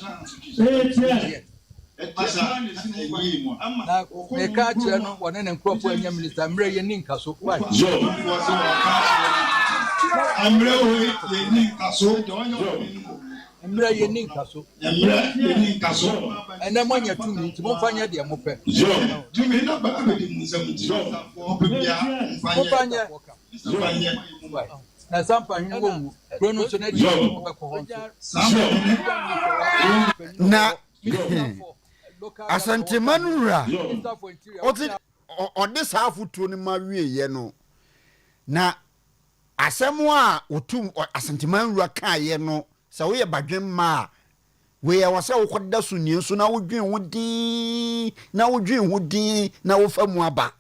na me ka kire no wona ne nkrofo anya minister mre ye ni nkaso why amre o ye ni nkaso mre ye ni nkaso ene mo nya tumi ti mo fanya de mo pe tumi na ba be di musam ti mo pe bia mfanya na sampa hin wo mu prono so na di mo be ko ho na asantemanura odi safutuo ni mawie ye no na asemu a otum asantemanura ka ye no sa wo ye badwen ma we ya wasa wo koda so nie so na wo dwen ho din na wo famu aba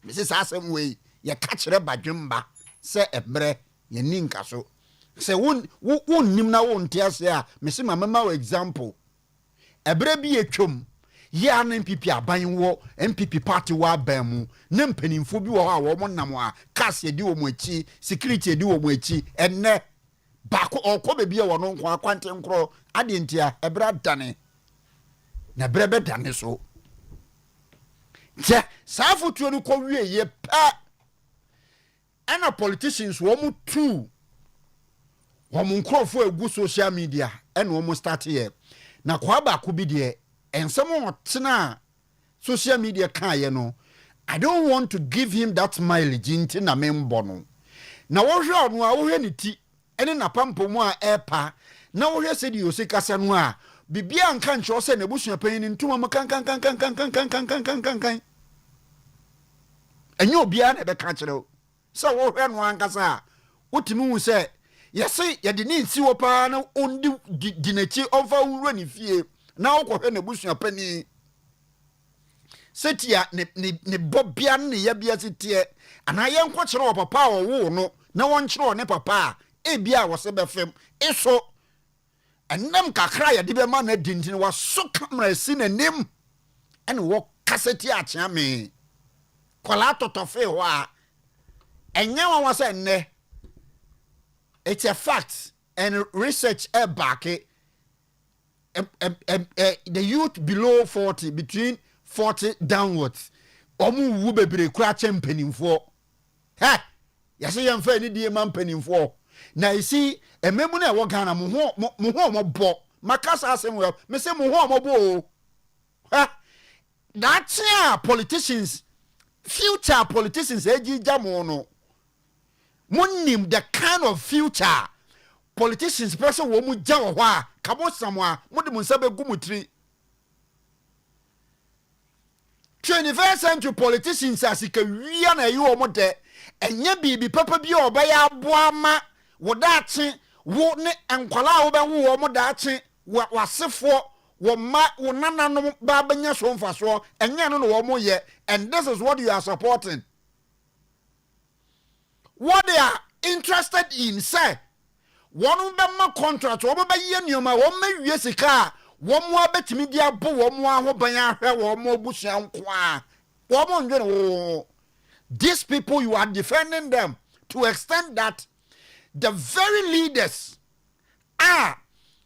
mese sa asem we ye ka kire badwen ba se ebre ye ninka so se won nim na wo ntiase a mese mama wo example ebre bi etwom ya na MPP aban wo MPP party wa ban mu na mpanimfo bi wo ha wo mo nam a case edi wo mo achi security edi wo mo achi enne bako okọ be bia wo no nko akwante nkro ade ntia ebra dane na brebe dane so je safutuo no ko wie ye pa ana politicians wo mu tu wo mu nkrofo egu social media ene wo mu start here na kwa ba ko bi de ensem otena social media kan ye no I don't want to give him that mileage into na membo no na wo hwe onu a wo hwe ni ti ene na pampo mu a epa na wo hwe se di osikasa no a bibia nka nche o se na busua panyin ntuma mo kan enye obia na be ka kire o se wo hwe no ankasa wotimi hu se yesi ye de ni nsi wo pa na ondi dinachi over wuro ni fie na wo hwe na busua panyin setia ne bobia ne ya bia setie ana ye nko kire wo papa wo no na won kire ne papa e bia wo se be fem eso enam kakra ya de be ma na dintin wa so camera si na nim ene wo kaseti a kya me kwala totofe ho a enya wa se ne it's a fact and research back it the youth below 40 between 40 downwards omu wu bebre kura champion ha yase yemfa ni die man panimfo na isi ememu na wo Ghana mo ho bo makasa asem we me se mo ho mo bo ha that's politicians future politicians ejija mo no monim the kind of future politicians person wo mu ja wo ho a kabo samwa mo de mo nsabe gumutri 21st century politicians asika wia na yi wo mo de enye bibi papa bi obaya aboama wo daache wo ne enkwala wo be wo mo daache wasefo wo ma wo nananom ba banya so mfaso enye no wo mo ye and this is what you are supporting. What they are interested in say one be ma contract wo be ye nioma wo ma wie sika wo mo abetimi dia bo wo mo ahoban ahwe wo mo busua nko a wo mo ndwe no. These people, you are defending them to extend that the very leaders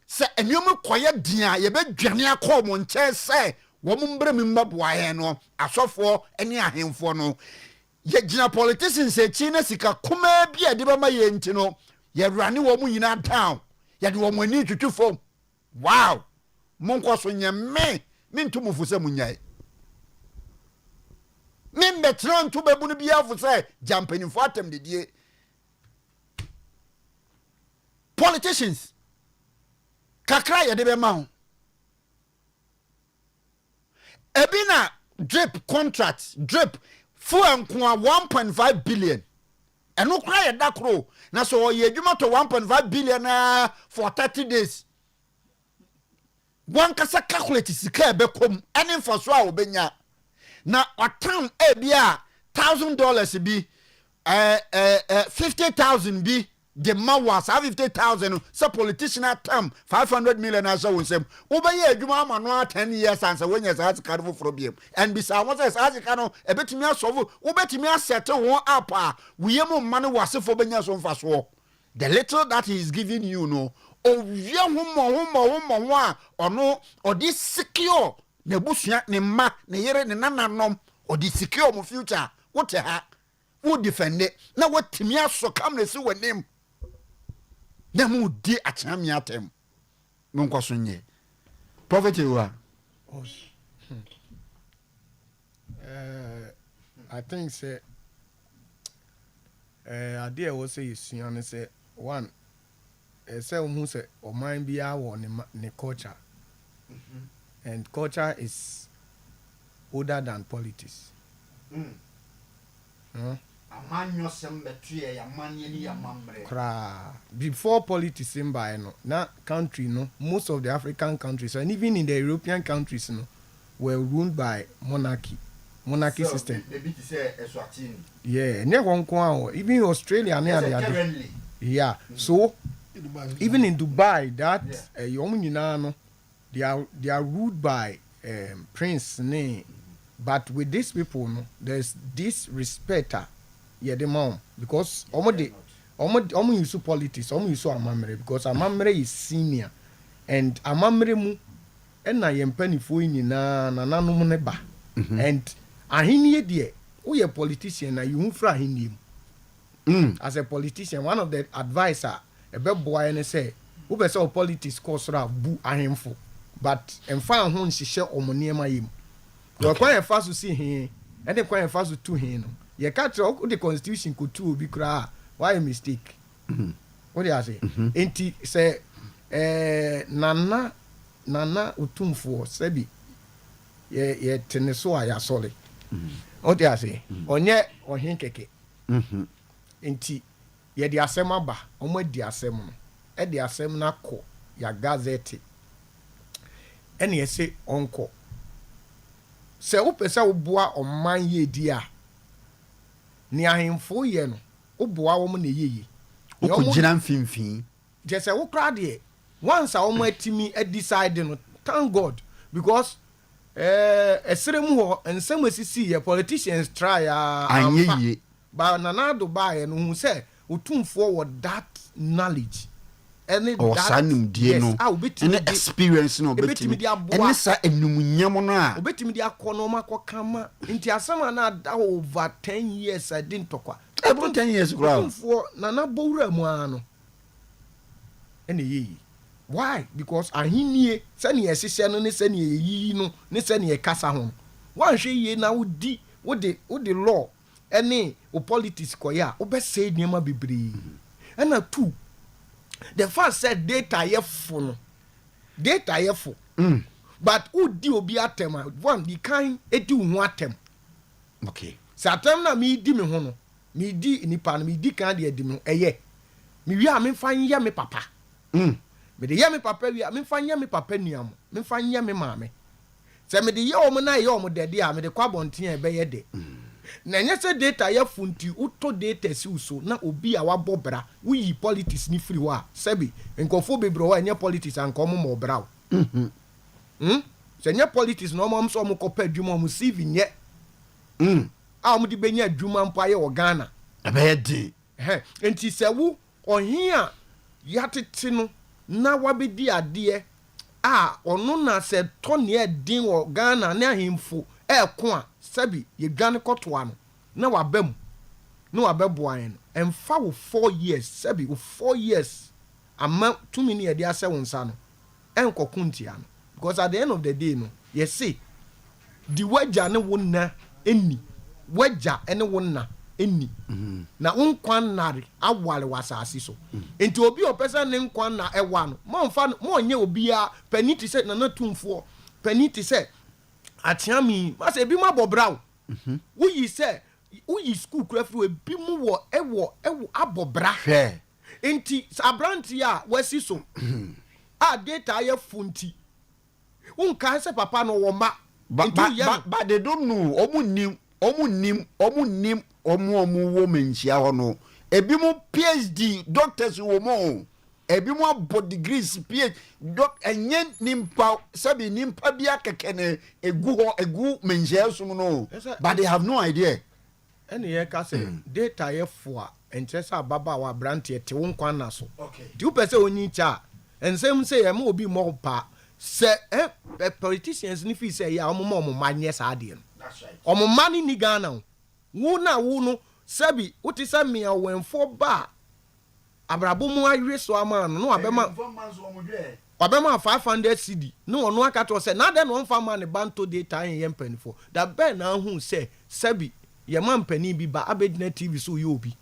say enyom koye dia ye be dwane akọ mo nche say wo mbre mi mbaboa he no asofo ene ahemfo no ye gina politicians e chi na sika kuma bia de ba ma ye nti no ye rane wo mu nyina down ye de wo mu ani twetwefo wow monko so nye me ntumu fu se munyai min betron to bebu no bia fu se jampani fo atem de die politicians kakra ye de be ma ho ebina drip contract drip full anko 1.5 billion eno kra ye dakro na so ye adwuma to 1.5 billion for 30 days one kasa calculate sika be kom ene for so a obenya na otam bia $1,000 bi 50,000 bi the mawas 50,000 so politician atam 500 million as so say obeye adwuma amano 10 years and so when you say card for problem and bisa won say as no e betimi asolve obetimi asset won up we am man wasefo benya so mfa so the little that he is giving you no ovia homo a ono odi secure ne busua ne ma ne yere ne nananom odi secure mo future what ha wo defend it na watimi aso kam na si wanim na mu di achami atem monko so nye prophet wa I think say idea was say you say one say who say o mind bia wo ne culture and culture is older than politics amanyo sembetue ya manye ni ya mamre before politics in by no na country no most of the African countries and even in the European countries no were ruled by monarchy so, system maybe to say Eswatini yeah ne won even Australia na they yeah so even in Dubai that yom nyina no they are ruled by prince name. But with these people, no, there's this respecter, the mom, because omo use politics, omo use amamre, because amamre is senior, and amamre mu, na yempeni fo nyina na nanu ne ba, and ahiniye die, we a politician na you fra ahiniye mu. As a politician, one of the advisor, a bad boy and say, who be so politics cause ra bu ahemfo, but emfa ho nhihye omoniema yim. You quite fast to see him, and then quite fast to him. You can't talk the constitution could too be cry. Why a mistake? What do I say? Enti say nana utumfo sebi ye teneso ya sole. What do I say? Onye ohin keke. Enti ye di asem aba, omo di asem no. E di asem na ko ya gazette. Ene ye say onko. Se wo pese wo boa oman ye di a ni ahemfo ye no wo boa wo mo na yeye wo ko gina mfimfin je se wo kra de once a wo mo atimi decide no thank God because esere mu ho ensem asisi ye politicians try anyeye ba na do ba ye no hu se otumfo wo that knowledge any sanim die no any experience no betimi any sa enumunyam no a obetimi dia kono makokama nti asama na da over 10 years I didn't talk about 10 years ground for na bowura mu ano ene yi why because ahinie sane yesese no ne sane yi no ne sane kasa ho wan hwe yi na wodi law ene o politics koya obese niam bebre ena two the first said data yefo but who di obi atem one the kind edi hu atem okay satem na me di me ho no me di nipa no me di kan de edi me eye me wi a me fa nya me papa me de ye me papa wi a me fa nya me papa nuam me fa nya me maame se me de ye o mo na ye o mo de de a me de kwa bonten e be ye de na nya se data ya funti uto data si uso na obi a wabobra we politics ni free wa sebi nkofo bebro wa nya politics an ko mo bra se nya politics no mo so mo ko pa adwuma mo CV nye a mo di benya adwuma mpo aye o Ghana ebe di enti se wo ohia yatete no na wabedi ade ono na se to ne din wo Ghana na ahimfo ko a sabi ye dwane kotoa no na wabam na wabeboan emfa wo 4 years sabi wo 4 years ama tumi ne yede ase wo nsa no enkoko ntia no because at the end of the day no you see the wager ne wonna eni wager ene wonna eni na unkwan nare awale wasase so enti obi opesa ne nkwan na ewa no mo nye obi a peniti se na natumfo peniti se atiami ma se bi ma bobrawo wuyi se wuyi school krafi we bi mu wo ewo abobra hwe enti abranti a wasi so a data ye funti unka se papa no wo ma but they don't know omu nim wo menchia ho no ebi mu PhD doctors wo mo ebi mu abo degrees PhD doc enye nimpa sabi nimpa bia kekene egu menchia so no but they have no idea ene ye ka se data ye fo a entresa baba wa brand ye te won kwan na so di u pese onyi cha ensem se ye ma obi mo pa se politicians ni fi se ya omo manye sa ade no that's right omo mani ni Ghana wo na wo no sabi utisa me awenfo ba abrabo mu awe so ama no abema 500 cedi no ono aka to se na de no mfa ma ne banto data yen mpanifo da be na hu se sabi ye ma mpani bi ba abedina TV so ye obi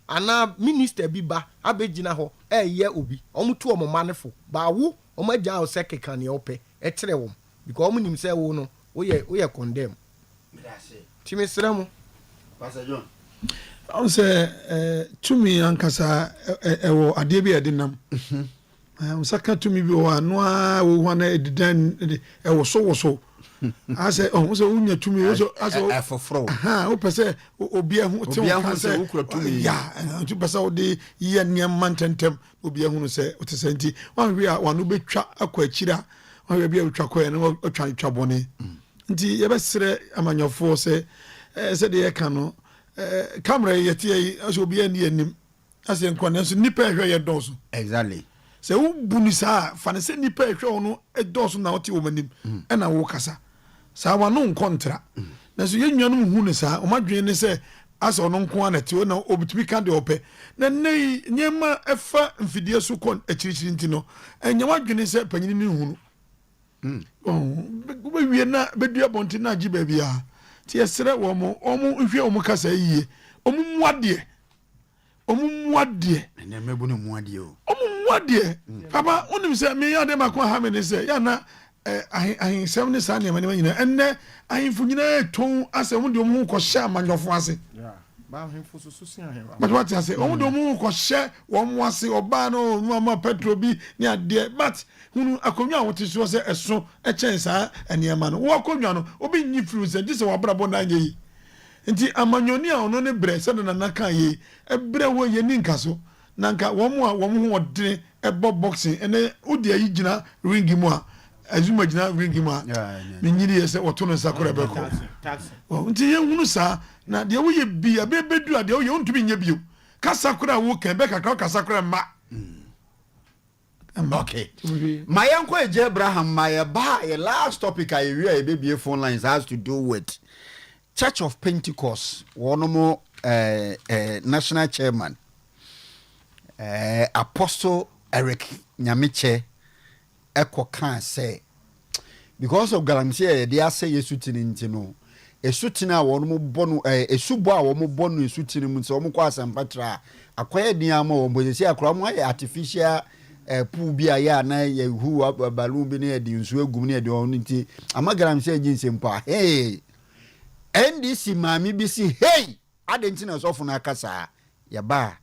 ana minister bi ba abegina ho ye obi omutu omo manefo ba wo omo agya o se keka ne ope etere wo because omo nim se wo no wo ye condemn timi sremu Pastor John on say tumi ankasa ewo ade bi edinam saka tumi bi wo anoa wo hwana edidan ewo so ase so unya tumi so ase afofro wo pese obi ahu te wo se ukura tumi ya tu pese wo de ye niam tentem obi ahu se o te senti wan wi a wanu betwa akwa akira wan wi bia betwa kwa no otwa bone nti ye besere amanyofo se de ye ka no camera yetie aso obi ani anim ase nkwane so nipa ehwe ye doso exactly se wo bunu sa fa ne se nipa ehwe no edoso na wote wo manim e na wo kasa sa wa no nkontra na so ye nwanum hu ne sa o madwen ne se ase ono nko anati na obitumi ka de ope na nei nyema efa mfidie so kon akirichiri ntino enya wadwene se panyini ne hu no be na bedua bonti na agi ba bia ti esere wo mo nhwe omo kasa yie omo muade ene mebu ne muade o omo muade papa onim se me ya de makwa ha me ne se ya na ahin sem ne sa ne mane nyina enne ahin fu nyina ton ase omo de omo ko sha manjofo ase ba ahin fu so sia ahin but what you say omo de omo ko sha wo mo ase oba no ma petro bi ne ade but hunu akonwa wote so se eso chensa eniema no wo akonwa no obi nyi firu se dise wo brabo na nyi nti amanyoni a ono ne bre se na naka yi ebre wo ye ni nkaso nanka wo mo ho odene ebo boxing ene odi ayi gina ringi mu a azuma gina ringi mu a me nyiri ye se woto no sakora be ko nti ye hunu sa na de wo ye bia bebedu ade wo ye ontumi nya bio kasakora wo kan be kakra kasakora ma okay my uncle Abraham my last topic I hear baby phone lines has to do with Church of Pentecost one more national chairman Apostle Eric Nyamiche eko kan say because of galamsey they say yesu tinti no esutina one mo bonu esubo a wo mo bonu esutini mu se wo mo kwa asampatra akwaya dia ma wo mo se akra mo artificial pu bi aya na ye hu balloon bi na di nsu agum na di on nti amagaram se jinse mpa hey NDC mami bi si hey adentina sofo na akasa ya ba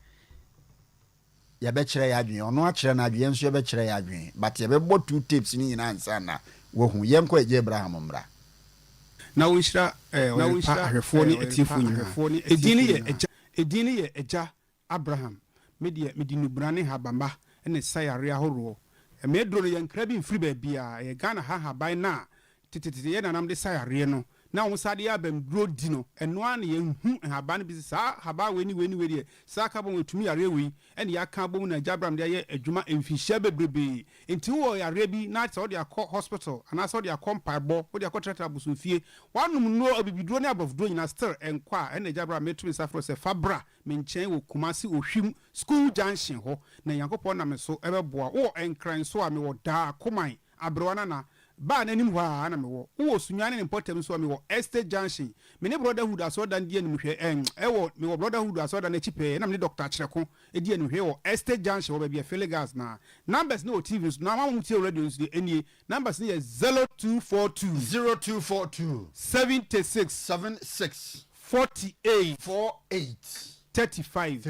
ya be kire ya adwen ono a kire na adwen nso ya be kire ya adwen but ya be bo two tapes ni nyina ansa na wo hu yenko Abraham mra na wo hira ahwefo ni etifo nyina edini ye eja Abraham medi nubrane habamba ene sayare ahoro me dro ye nkra bi mfiri ba bia ye Ghana ha ban na tititi ye nanam de sayare no na wo sade ya bam duro di no eno an ye hu haba no bi sa haba we ni de sa ka bo wetumi yare we ene ya ka bo na Jabram de ye adwuma emfihia bebrebe enti wo yare bi na se wo de akọ hospital ana se wo de akọ mpaibo wo de akọ tratra busufie wanum no abibiduro ne abofduro nyina still enkwa ene Jabram metumi safro se fabra menchen wo Kumasi Ohwim school junction ho na Yankopon na me so ebeboa wo enkran so a me wo da koman abrowana na ba na nim hwa na me wo sunwane ne important so me wo estate junction me ne brotherhood asoda ndie nim hwe wo me wo brotherhood asoda na chipe na me doctor Kyereko edie nim hwe wo estate junction wo ba bia Filigas na numbers no TV so na ma mu tie radio so enie numbers ne 0242 76 48 35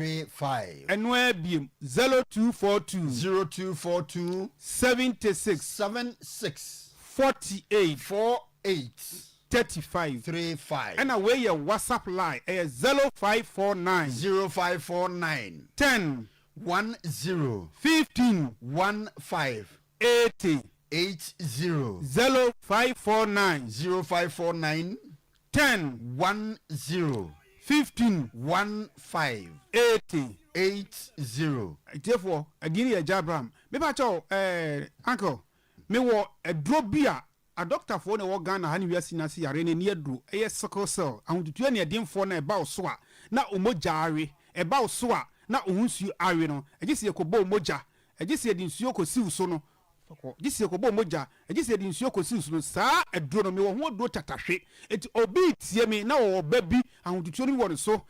and where be 0242 76 48 35 and away your WhatsApp line 0549 10 15 80 0549 10 15 80 therefore again ya Jabram me ba cho uncle me wo edrobia a doctor for na wo Ghana ha ne wiase na se yare ne ne aduro sickle cell ahotutu ne edinfo na eba so a na omojare eba so a na ohunsu awe no egisi ekobo omoja egisi edinsuo kosi so no gisi ekobo moja egisi edinsuo kosi so no saa eduro no me wo ho do tatahwe enti obi tie me na wo babi ahotutu no wo so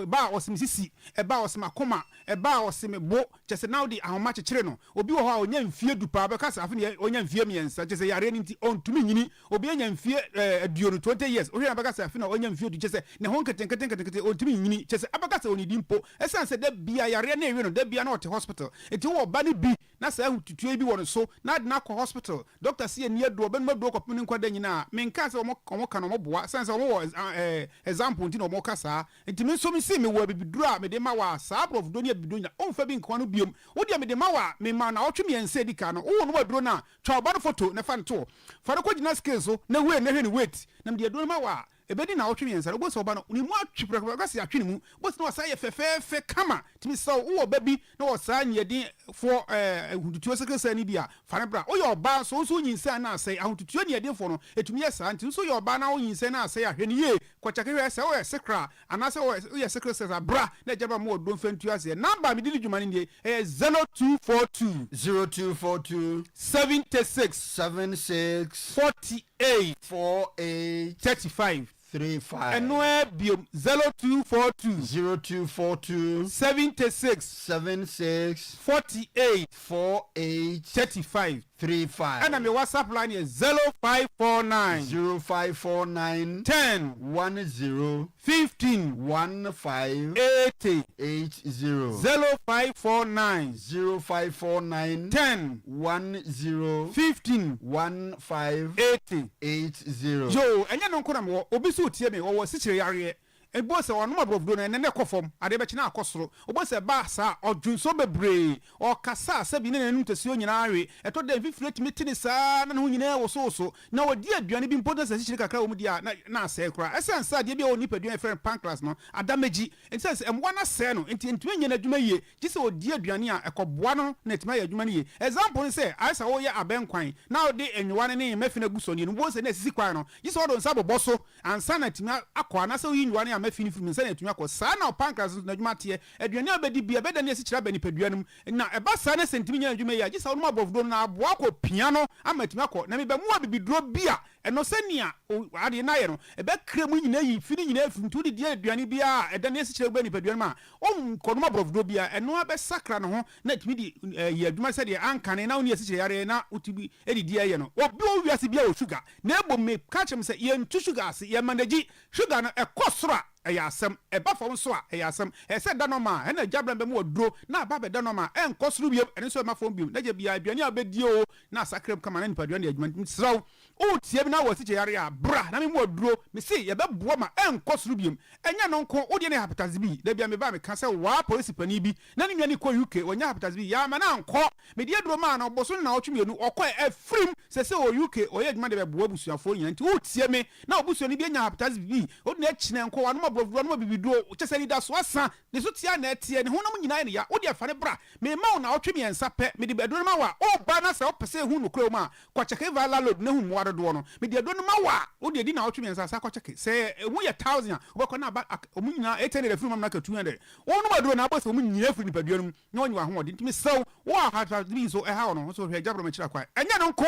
ba osimsisi eba osimakoma eba osimebo chese now di ahoma kyekere no obi wo ho a onya mfie dupa be kasa afi ne onya mfie miensa chese yare ni nti ontumi nyini obi enya mfie aduonu 20 years ohwe na bakasa afi na onya mfie du chese ne ho nketen ontumi nyini chese abakasa onidi mpo esanse da bia yare na ewe no da bia na ote hospital enti wo ba ne bi na sa ahotutu bi wo so na de na ko hospital doctor see ni adu obe no do ko pini kwada nyina menka se omo ka no mo boa sanse omo wo example nti no mo kasa enti me so me see me wo bibidura me de ma wa sa prof do ni bidonya onfa bi nkwa no biom wo de me de ma wa me ma na otwe me ense dika no wo no baduro na twa ba no photo na fa nto fa ko gina scale so na we na hwe ni wait na me de do ma wa ebedi na otwe me ense bo so ba no ni mu atwe pra se atwe ni mu bo so na sa ye fefe kama timi so wo ba bi na wo sa nyedin for hututuo sekesa ni bia fa ne bra wo yo ba so nyinsa na asai ahututuo ni edin for no etumi ye sa nti so yo ba na wo nyinsa na asai ahwe ni ye kwachake hwe se wo sekra anase wo ye sekra bra na jaba mo do mfantu ase number mi didi dwuma ni die 0242 76 48 35 and where be 0242 76 48 35 and my WhatsApp line is 0549 10 15 80 0549 10 15 80 Joe enya no nkora me obi so tie me wo sikire yare ebo se ono mabrofdo na ne kofom ade be kina akosoro obo se ba sa odwunso bebre o kasa sa bi ne nanu tesi onyina awe eto de fiflet mitini sa na ho nyina wo so na wodi aduane bi mpoda sa sikire kakra wo mu dia na ase kra esensa de bi o ni padua friend pancreas no adameji ensense emwa na se no enti entuanya na adwuma ye gise odi aduane a ekoboa no na etima ye adwuma ne ye example ni se aisa wo ye abenkwan na odi enwane ne mafina gusoni no bo se na sisi kwan no gise wo do nsa boboso ansa na tima akwa na se wo yinwane a mafini firi nsa na etunya ko sa na pancreas na adwuma tie aduane abedi bia beda ne sikira bani paduanum na eba sa na sentimi nya adwuma ye gise wo no abofdo na aboa ko piano amatima ko na me be mu abibidro bia eno senia ade na ye no ebe kra mu nyina yi fini nyina funtu de die aduane bia eda ne sikira bani paduanum a kono abofdo bia eno abe sakra no ho na timi di ye adwuma se de ankane na oni sikira yare na utibi edidi ye no obi o wiase bia o sugar na ebo me ka chem se ye ntu sugar se ye managi sugar no ekosora eyasem eba fom so a eyasem ese da no ma na Jabram be mu oduro na ba be da no ma enkosoro biem ene so ma fom biem na je bia aduane abedi o na sakrem kama na nipa aduane adwuma sraw o tie bi na wo sikye yare a bra na me mu oduro me si ye be boa ma enkosoro biem enya no nko o de ne hepatitis B da bia me ba me ka se wa police pani bi na ne nwane ko UK wonya hepatitis B ya ma na nko me de aduro ma na oboso na otwemienu okọ efrim se o UK o ye adwuma de be bo abusuafo nyina nti wo tie me na obusuo ni bi nya hepatitis B o na chine nko wa no mabrofuro no bibiduo chese ni da so asa ne so tia na tie ne honam nyina ne ya wo de fa ne bra me ma na otwe me nsa pe me de bedo no ma wa o ba na se o pese hu no kro ma kwa cheke vala load na hu mo wado do no me de do no ma wa wo de di na otwe me nsa sa kwa cheke se hu ye 1000 wo ko na ba o mu nyina 800 de film na ka 200 wo no ma do na ba se o mu nyina firi nipadua no na onyi wa ho odi ntimi sew wo a ha bi so e ha no so hwe jabro me kira kwa enya no nko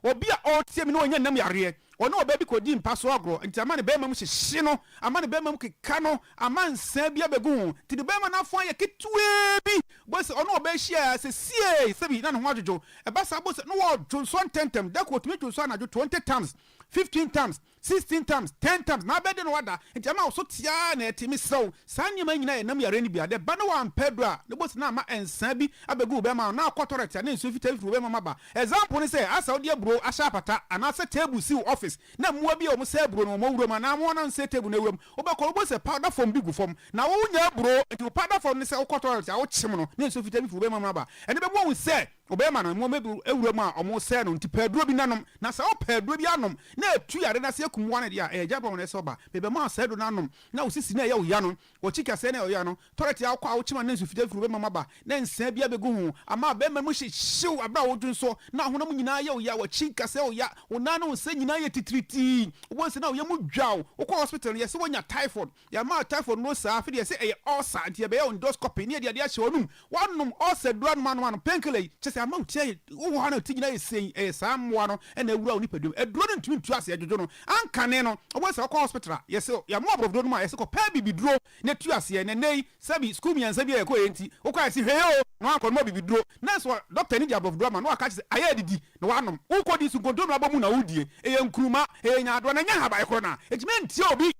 obi a otie me no onya nam yare ono oba bi kodi mpa so agro nti ama ne be ma mu hyehye no ama ne be ma mu keka no ama nsa bi abegu ti de be ma na afo ye ketue bi bo se ono oba hia se sie se bi na no ho adwojo e ba sa bo se no wo jonson tentem da ko tumi jonson na 20 times 15 times 16 times 10 times na be de no wada nti ama so tia na etimi sew sa nyema nyina ye nam yare ni bia de ba no wa mpedra ne bo se na ama ensa bi abegu be ma na akotorect na enso fita firi be ma maba example ni say asa odi abro asha pata ana se table si office na mua bi o mo se bro no mo wuro ma na mo na se table na wuro wo be ko bo se powder form bi gu form na wo nya bro nti powder form ni se akotorect a wo chim no na enso fita bi firi be ma maba ene be mo se obema na mo mebu ewuro ma o mo se no nti pedro bi nanom na se o pedro bi anom na etu yare na se kumwa na dia e jabro na se oba bebe ma se do nanom na osisi na ye o ya no o chika se na o ya no toreti akwa o chima na enso fita firi be ma maba na nsa bi abegu hu ama be ma mo hyew abra wo dwunso na honam nyina ye o ya wo chika se o ya o na no se nyina ye titriti wo se na o ye mu dwaw o ko hospital ye se wonya typhoid ya ma typhoid no sa afi ye se e ulcer nti be ye endoscopy ne dia dia hye onum wanum ulcer duan man painkiller ama utie wo ha na tigina esen samwa no na ewura oni padum eduro no ntumi ntu ase adwojo no ankane no obo se ko hospital yes ya mo abrodo no ma yes ko pa bibiduro na tu ase ne nei sabi school mi ansa bi e ko enti wo kwa ase hweo no akọ no bibiduro na so doctor ni di abrodo ma no aka se aye didi no wanom wo ko di su kontom na bomu na wudie eye nkruma eye nyaado na nya haba ekro na ejimenti obi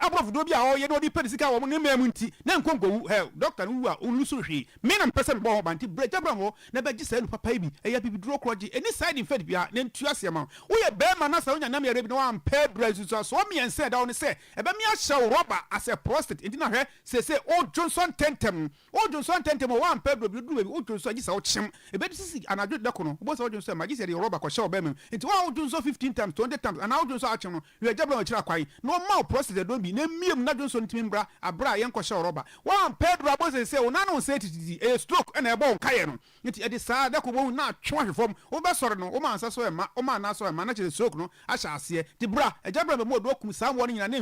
abrofudo bi a o ye no di pedisika wo ne memu nti na nkonko he doctor no wu a olusu hwe me na mpese mbo ho banti breja bramo na ba gi selu papa bi e ya bibiduro kroji any side effect bi a na ntu ase ma wo ye be ma na sa onya nam yare bi no am pay brezu so mi ense da on se e be mi a hye rubber as a prostate enti na hwe se o Johnson tentem o am pay brezu du bi o Johnson gi sa o chim e be sisi anadwo de ko no bo sa o Johnson ma gi se de rubber ko hye o be mem enti wa o Johnson 15 times 20 times and o Johnson a chim no we jabla o kira kwai no ma prostate don bi na miem na Johnson timbra abra yen ko hye rubber wa pedro abose se o na no se titi e stroke na e bo nkaye no nti e de sa da ko bo na twa hwefom wo be sore no o ma ansa so e ma o ma na so e ma na che stroke no a hye ase ti bra e jabra be mo do kum sa mo nyina na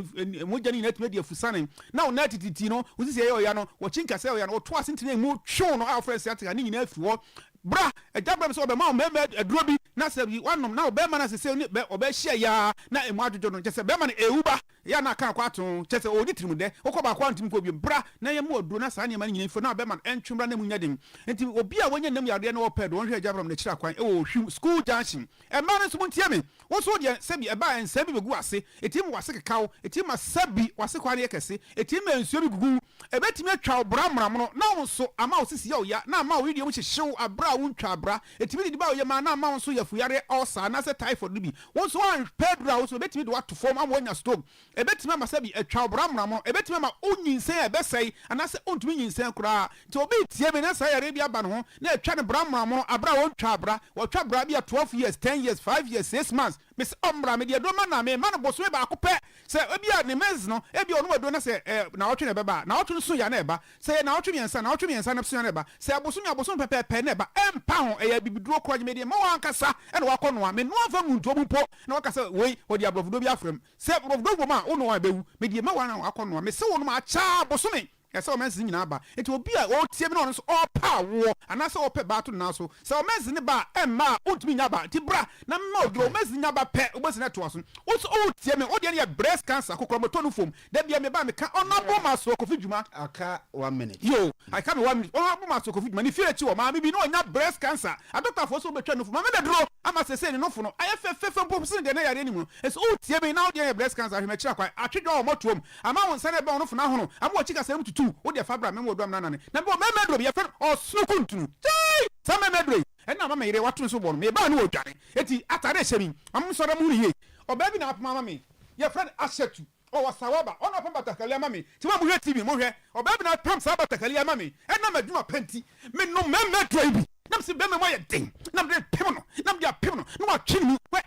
mo jani na timi de afusane na o na titi no wo sisi e o ya no wo chinka se o ya no o to asentine mu two no a fresh ate ni nyina afi wo bra e jabra so be ma o me aduro bi na se bi wanom na o be ma na se ni be o be hye ya na emu adwojo no che se be ma na ewuba ya na kan kwato che se o di trimu de o ko ba kwa ntim ko bi bra na ye mu oduro na sa ne ma nyina fo na be ma entwumra na mu nyadem enti obi a wonya nam yare na o pedo won hwe jabra na kira kwan e o hwi school junction e ma na so muntie me wo so de se bi e ba ensa bi begu ase etim wase kekaw etim ma sabi wase kwa ne kese etim ma ensuo bi gugu e betimi atwa obra mram no na wo so ama wo sisi ya o ya na ama wo wi mu hyehyew abra wo ntwa abra etimi di ba o ye ma na ama wo so ya fuyare osa na se typhoid bi wo so an pedra wo so betimi de wato form am wonya stroke e betimi ma sabi atwa obra mram no e betimi ma onyinsen e besai ana se ontumi nyinsen kura ti obi tie be na sa yare bi aba no ho na atwa ne bra mram no abra wo ntwa abra wo twa abra bi 12 years 10 years 5 years 6 months miss omra me de do ma na me ma no boso e ba akopɛ se ebi a ne mens no ebi onu do na se na otwe ne beba na otwe so ya na eba se na otwe miensa na so ya na eba se aboso pepe na eba empa ho eya bibiduro kroje me de ma wan kasa e na wakɔ no a me no afa muntu obu po na wakasa wei odi abrofudo bi afrem se abrofudo bo ma ono wa bewu me de ma wan wakɔ no a me se wono ma acha aboso me yesa o menzi nyina ba enti obi a o tie me no so o pa wo anase o pe ba to na so se o menzi ne ba emma ontumi nya ba ti bra na ma o menzi nya ba pe o besi na to aso o so o tie me o de ne breast cancer kokoro moto no fom da bia me ba me ka onabo ma so kofi djuma aka 1 minute yo I come 1 minute onabo ma so kofi djuma ni fie chi o ma me bi no nya breast cancer a doctor for so betwa no fom ma me da dro ama se no fo no aye fefe mpo se de na yare ni mu es o tie me na o de breast cancer me kira kwa atwedwa o moto om ama won sane ba no fo na hono ama o chika se mu wo de fabra me modom nanane na bo memedro bi ye fe o sukuntunu jai sa memedro e na mama yire wato so bo no me ba no odware eti atare hyemi am so da mu riye o ba bi na apama me ye friend asetu o wasawaba ona pam batakali amami ti wa muhwe tv muhwe o ba bi na pam sa batakali amami e na madwuma panti me no memme drive nam si be me moye den nam de pem no nam de apem no no atwe mu we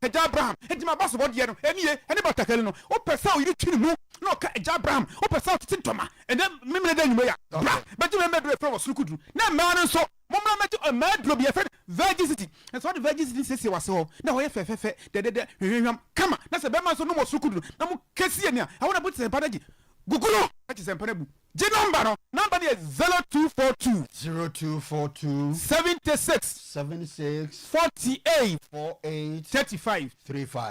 Eja Abraham edi ma baso body no eniye eni batakali no o pesa o yiri twini mu no ka Eja Abraham o pesa o tintoma and then memle da nyuma ya bra beji me medro from sukudu na ma no so momra meji o medro bi e fe virginity and so the virginity sese wase ho na ho ye fefefe de hwehwam kama na se be ma so no mo sukudu na mo kesi ania I want to put sempa daji gugulo ati sempa na bu je number is 0242 76 48 35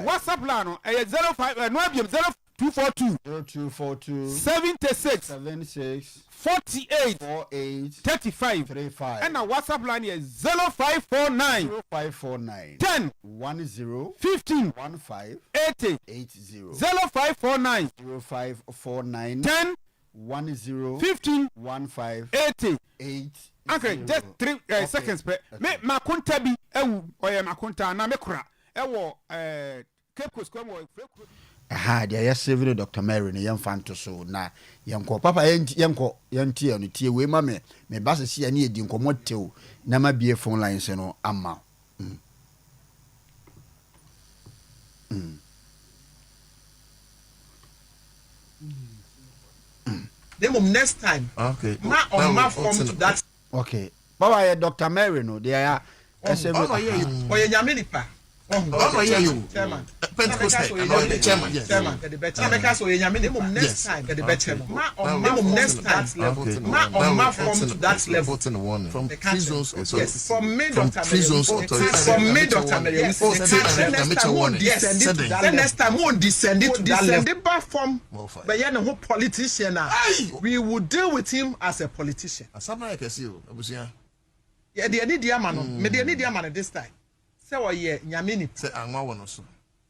WhatsApp line no 05 no abiem 0242 76 48 35 and our WhatsApp line is 0549 10 15 80 0549 10 15 80 okay just 3 seconds per me makunta bi ewu oye makunta na me kura ewo Cape Coast kwa mo dia ya severe Dr. Mary ne yemfanto so na yenko papa yenko yentie no tie we ma me basa sia ne edi nkomotew na ma bie phone lines no ama next time okay ma form to that okay baba Dr. Mary no dia ya oye nyame nipa chairman Pentecost chairman the better because oye nyame next time the better next time ma form to that level from prisons yes from me Dr. Mary next time won't descend to that level back from but you know politician we would deal with him as a politician asama I can see you abusia yeah the need man no me the need man this time say oye nyame ni say anwa wono so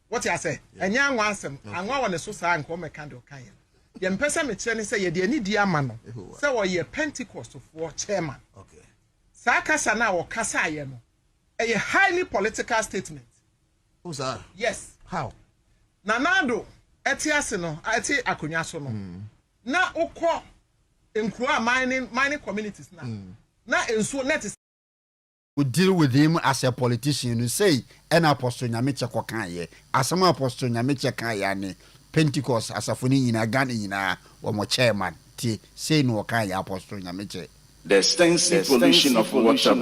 what you say enya anwa asem anwa wono so sa nko me kan do kan ye mpesa me kire ni say ye de need ama no say oye Pentecost for chairman okay sa kasa na wo kasa ye no a highly political statement who's that yes how nanado etiase no eti akonwa so no na ukọ enkura mining communities na enso net we deal with him as a politician you say an apostle nyameche kokan ye asama apostle nyameche kan ya ne Pentecost asafoni nyina Ghana nyina wo mo chairman ti say no kan ya apostle nyameche. The extensive pollution of water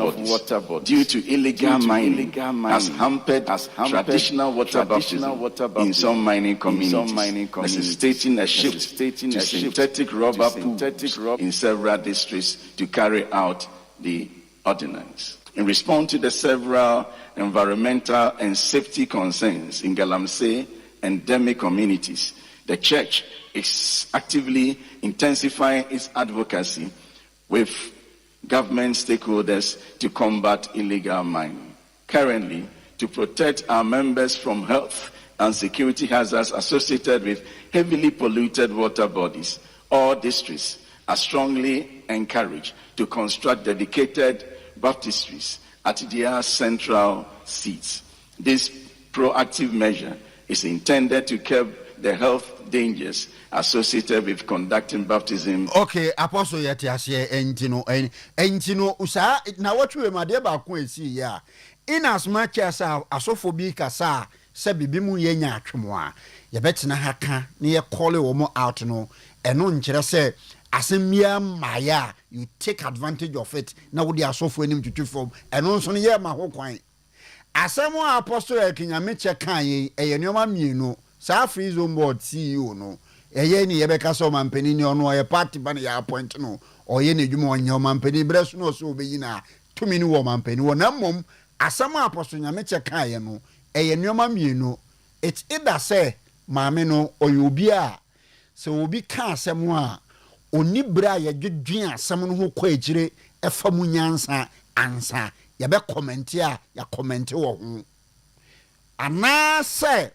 bodies due to illegal mining has hampered traditional water baptism in some mining communities, necessitating a shift to synthetic rubber pools in several districts to carry out the ordinance. In response to the several environmental and safety concerns in Galamsey and Demi communities, the church is actively intensifying its advocacy with government stakeholders to combat illegal mining. Currently, to protect our members from health and security hazards associated with heavily polluted water bodies, all districts are strongly encouraged to construct dedicated baptistries at their central seats. This proactive measure is intended to curb the health dangers associated with conducting baptism. Okay, apostle yeti ase entino usa na watwe made ba ko esi ya in as much as asofo bi kasa se bibi mu yenya atwemo a ye betina haka na ye call wo mo out no eno nkire se asemia maya you take advantage of it na wo di asofo anim tutu form eno nso no ye ma ho kwan asemo apostle ekinyame che kan ye enoma mienu sa free zone board CEO no eye ni yebeka so mampani ni ono ye party ban ya appoint no oye na dwuma onye mampani breso no so obeyina tumi ni wo mampani wo na mom asama apostle nyame che kan ye no eye nyoma mienu it either say maame no oye obi a se obi ka asem a oni bra ye dwedwen asem no ho kwa ejire efa mu nyansa ansa ye be comment a ya comment wo ho ana say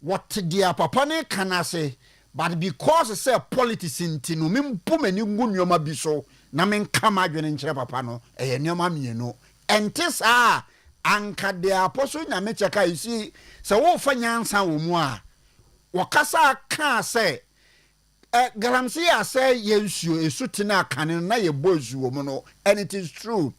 what dia papa ne kana say but because say politics intino mempo mani ngunnyoma bi so na menka madwene nkere papa no eye nyoma mienu ente saa anka de apostle nyame cheka isi se wo fa nyansa wo mu a wakasa ka say galamsey say yensuo esutina kane na ye bozuo mu no, and it is true.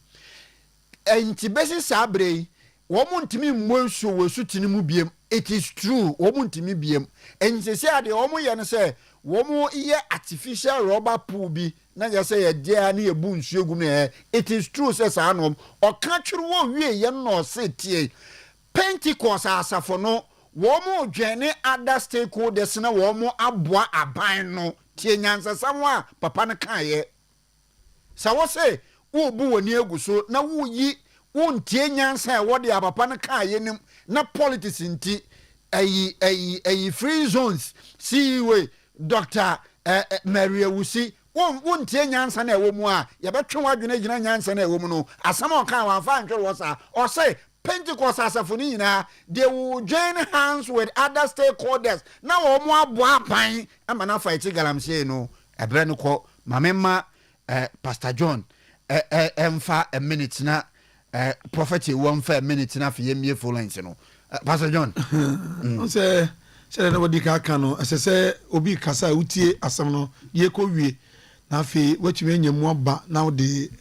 Enti besi sabre womu ntimi mmonsuo wo sutini mu biem. It is true. Womu ntimi biem. Enti se ade womu ye no say womu ye artificial rubber pool bi na ya say ye dia na ye bu nsuo gu no. It is true say sa anom oka twere wo wie ye no se tie Pentecost asafo no womu dwene other stakeholders na womu aboa aban no tie nyansa samwa papa ne kan ye sa wo say wo bu woni aguso na wo yi wontie nyansa e wode papa ne kan ye nim na politics nti ayi free zones see Dr. Maria Wusi wontie nyansa na e wo mu a ye betwe wadwene gina nyansa na e wo mu no asama o kan wan fa ntwe wo sa o say Pentecost asafoni nyina they will join hands with other stakeholders na wo mo aboa pan ama na fight galamsey no ebre no ko mamema Pastor John emfa a minute na prophet one for a minute na for yemie full lines no Pastor John say na wodi ka no say obi kasa utie asam no ye ko wie na fe watumi anyemu aba na wodi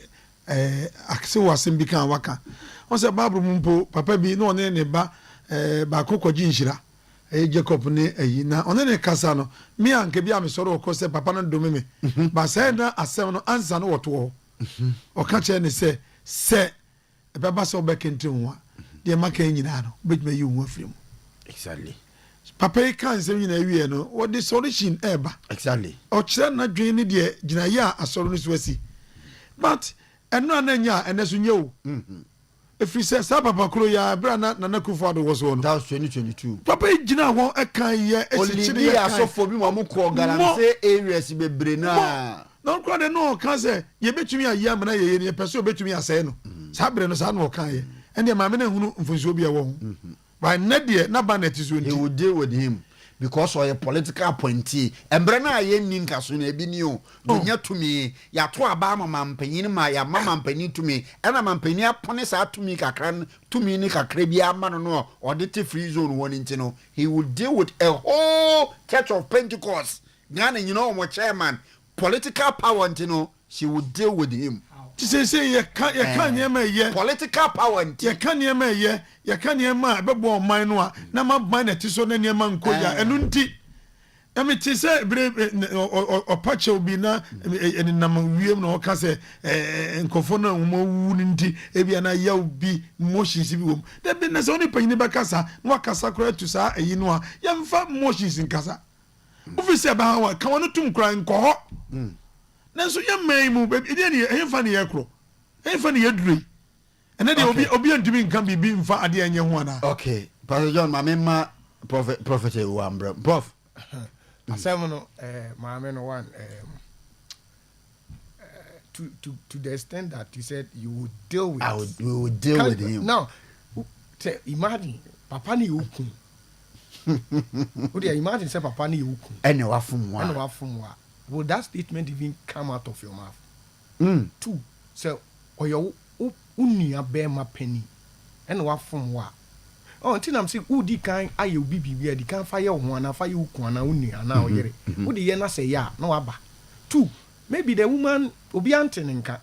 akse wasem bi kan waka on say Bible mumpo papa bi no ne ba ba kokoji nhira Jacob ne ayi na one ne kasa no mi anke bi am soro ko say papa no dome me ba say na asem no ansa no woto ho o ka che ne say baba so be kente ho de maka nyina no betuma yi ho afrim exactly papa kan say nyina wie no what the solution eba exactly o kire na dwen ne de gina ya asoro no so asi but eno ananya eneso nyew if you say papa kuro ya bra na Akufo-Addo was one that was 2022 papa gina ho ekan ye esichiri ya so for bi mo ko galamsey areas bebre na no kwa de no kan say ye betumi ayi amana ye ne person betumi asay no sabre no sa no kan ye ende ma me na hunu mfonso bi e wo ho by na de na banet so he will deal with him because of a political appointee embre na ye ninka so na ebi ni o nya tumi ya to aba mama mpanyin ma ya mama mpanyin tumi ena mampanyin apone sa tumi kakra tumi ni kakra bi ama no audit free zone won nti no he will deal with a whole church of Pentecost Ghana mo chairman political power nti no she will deal with him to say ye can ye political power nti ye can ye can ye ma bebo man no na ma ban na ti so na niam nkoya enu nti emi ti say o pache obi na nam wiem no ka say nkofo na wo wu nti ebi na ya obi motions bi wo de bi na so ni panyin be kasa no kasa kora tu sa eyi no ya mfa motions nkasa ofisi ba wa ka wono tum kra nko nanso ye man mu be ide ne ehfa ne ye kro ehfa ne ye dure ene de obi antimi nkan bibi mfa ade anye ho ana okay Pastor John mamema prophet Uambra prof asem no mama no one to the extent that you said you would deal with we would deal with him now imagine papa ni ukun imagine say papa ni ukun ene wafumwa will that statement even come out of your mouth? Two, so oyo unia be ma penny and wafumwa. Oh, until I'm saying udi kan aye obi bibia di kan fire ho na fire ukun na unia na oyere. Udi ye na say ya no aba. Two, maybe the woman obi antenenka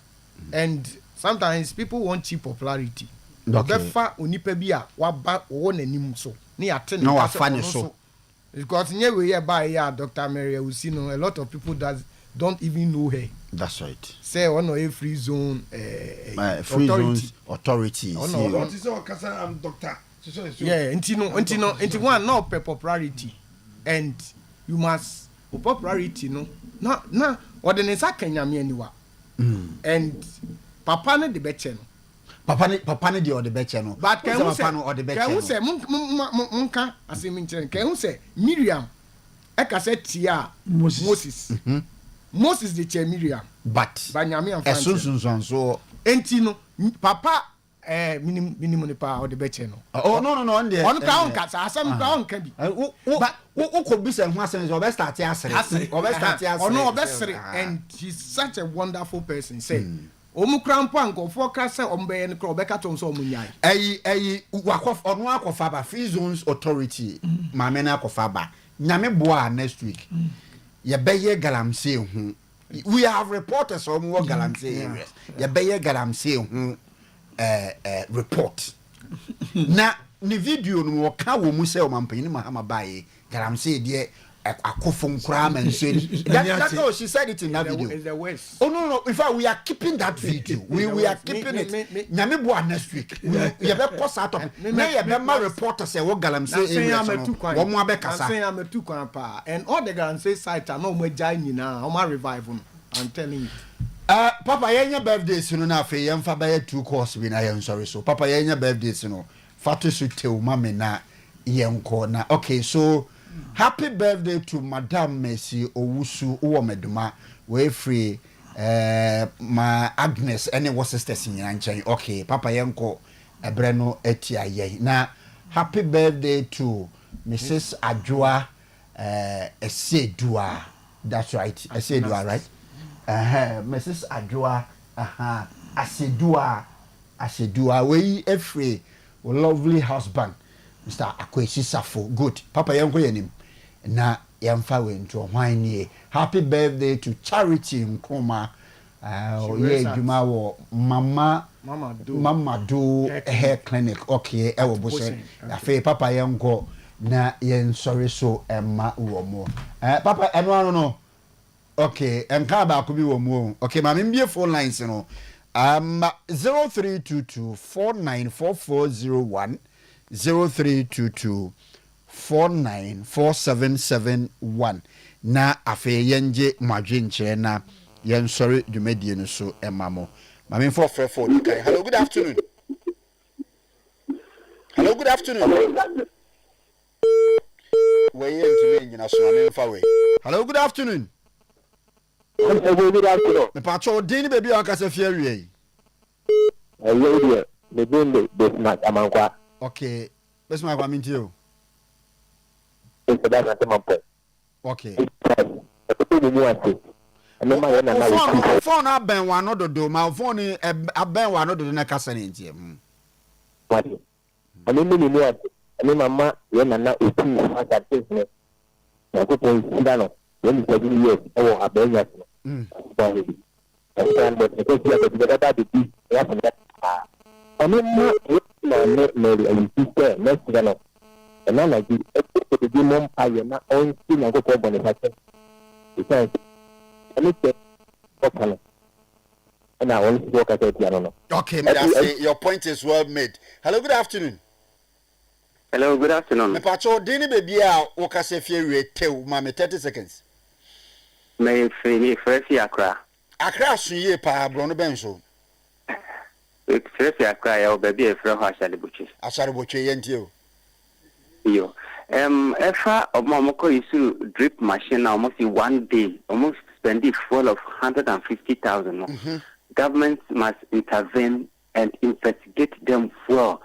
and sometimes people want cheap popularity. Befa onipa bi a waba wo nanim so. Ni atene no afane so. Because we by Dr. Mary Wusi no a lot of people that don't even know her. That's right. Say on a free zone free zones authority. I'm doctor. Yeah, until one no popularity and you must popularity no. Na what the nesa Kenya me anyway. And papa ne de beche no. Papa ne de or the beche no. But can who say munka asemi can who say Miriam eka say tia Moses. Moses the chair Miriam. But nyame amfa. So enti no papa minimum ne pa or the beche no. Oh no on there. On ka asem ka on ka bi. But who could be say ho asem so be start asere. Obesere and she's such a wonderful person say omukrampo ankofo ka se ombe ne kro beka to so omunyai wakof onu akofa ba free zones authority maame na akofa ba nyame boa next week yɛbɛyɛ galamsey ho we have reporters on what galamsey areas yɛbɛyɛ galamsey ho report na ne video no wɔka wɔ mu sɛ ɔmampanyini mahama bae galamsey deɛ akofo nkura manso that's how she said it in that video. Oh no, in fact we are keeping that video. We are keeping it. Nyame boa next week. You be post out of. Na you be ma reporter say what galamsey area no. Wo mo abekasa. I'm a two kwan pa and all the galamsey site are no mo jai nyina. How revive no. I'm telling you. Papa yenya birthdays no na afi yemfa ba 2 course we na yen sorry so. Papa yenya birthdays no. Fatu su tew mama na yenko na. Okay, so happy birthday to Madam Mercy Owusu Uwomeduma. We free my Agnes any was sisters in Yanchai. Okay, Papa Yanko Ebreno Etia ye. Now happy birthday to Mrs. Adjoa Esedua. That's right. Esedua, right? Mrs. Adjoa Asedua. We free lovely husband. Mr. Akwesi Safo. Good. Papa Yanko yenim. Na yamfa we into wine. Happy birthday to Charity Nkoma. Ye juma wo Mama Do hair clinic. Okay, ewo bose. Afi Papa Yanko na yen sorry so emma wo mo. Papa eno no. Okay, enka ba ko bi wo mo. Okay, ma me phone lines no. 0322 494401 0322494771 na afe yenje madwenche na yen sorry dwumadie no so emamo mame for okay. Hello, good afternoon. Hello, good afternoon. We yen to me so mame for we. Hello, good afternoon. Good afternoon. Me pacho din baby aka se fie wie. Hello, the bin the snack amankwa. Okay. Let's make one into okay. Phone up ben one no do my phone ben one no do na kasa ni ntie. What? Ani mi ni ati. Ani mama ye na na oti asa tese. Na ko pon sida no. Ye ni 7 years e wo abenya. Sorry. And but the question is that the be ya for that. Ani ma Mary and sister next to them. And then I did the demon pie na on skin and go for Boniface. Because anything okay. And I want to work at it. I don't know. Okay, that's your point is well made. Hello, good afternoon. Hello, good afternoon. Me pacho dini baby a wokase fie we tew ma me 30 seconds. Me first Accra. Accra suye pa bro no benso. First Accra ya baby e fra Asharibuchi. Asharibuchi yentio. Yo. Efa omomoko isu drip machine na almost 1 day, almost spend it full of 150,000. Government must intervene and investigate them well.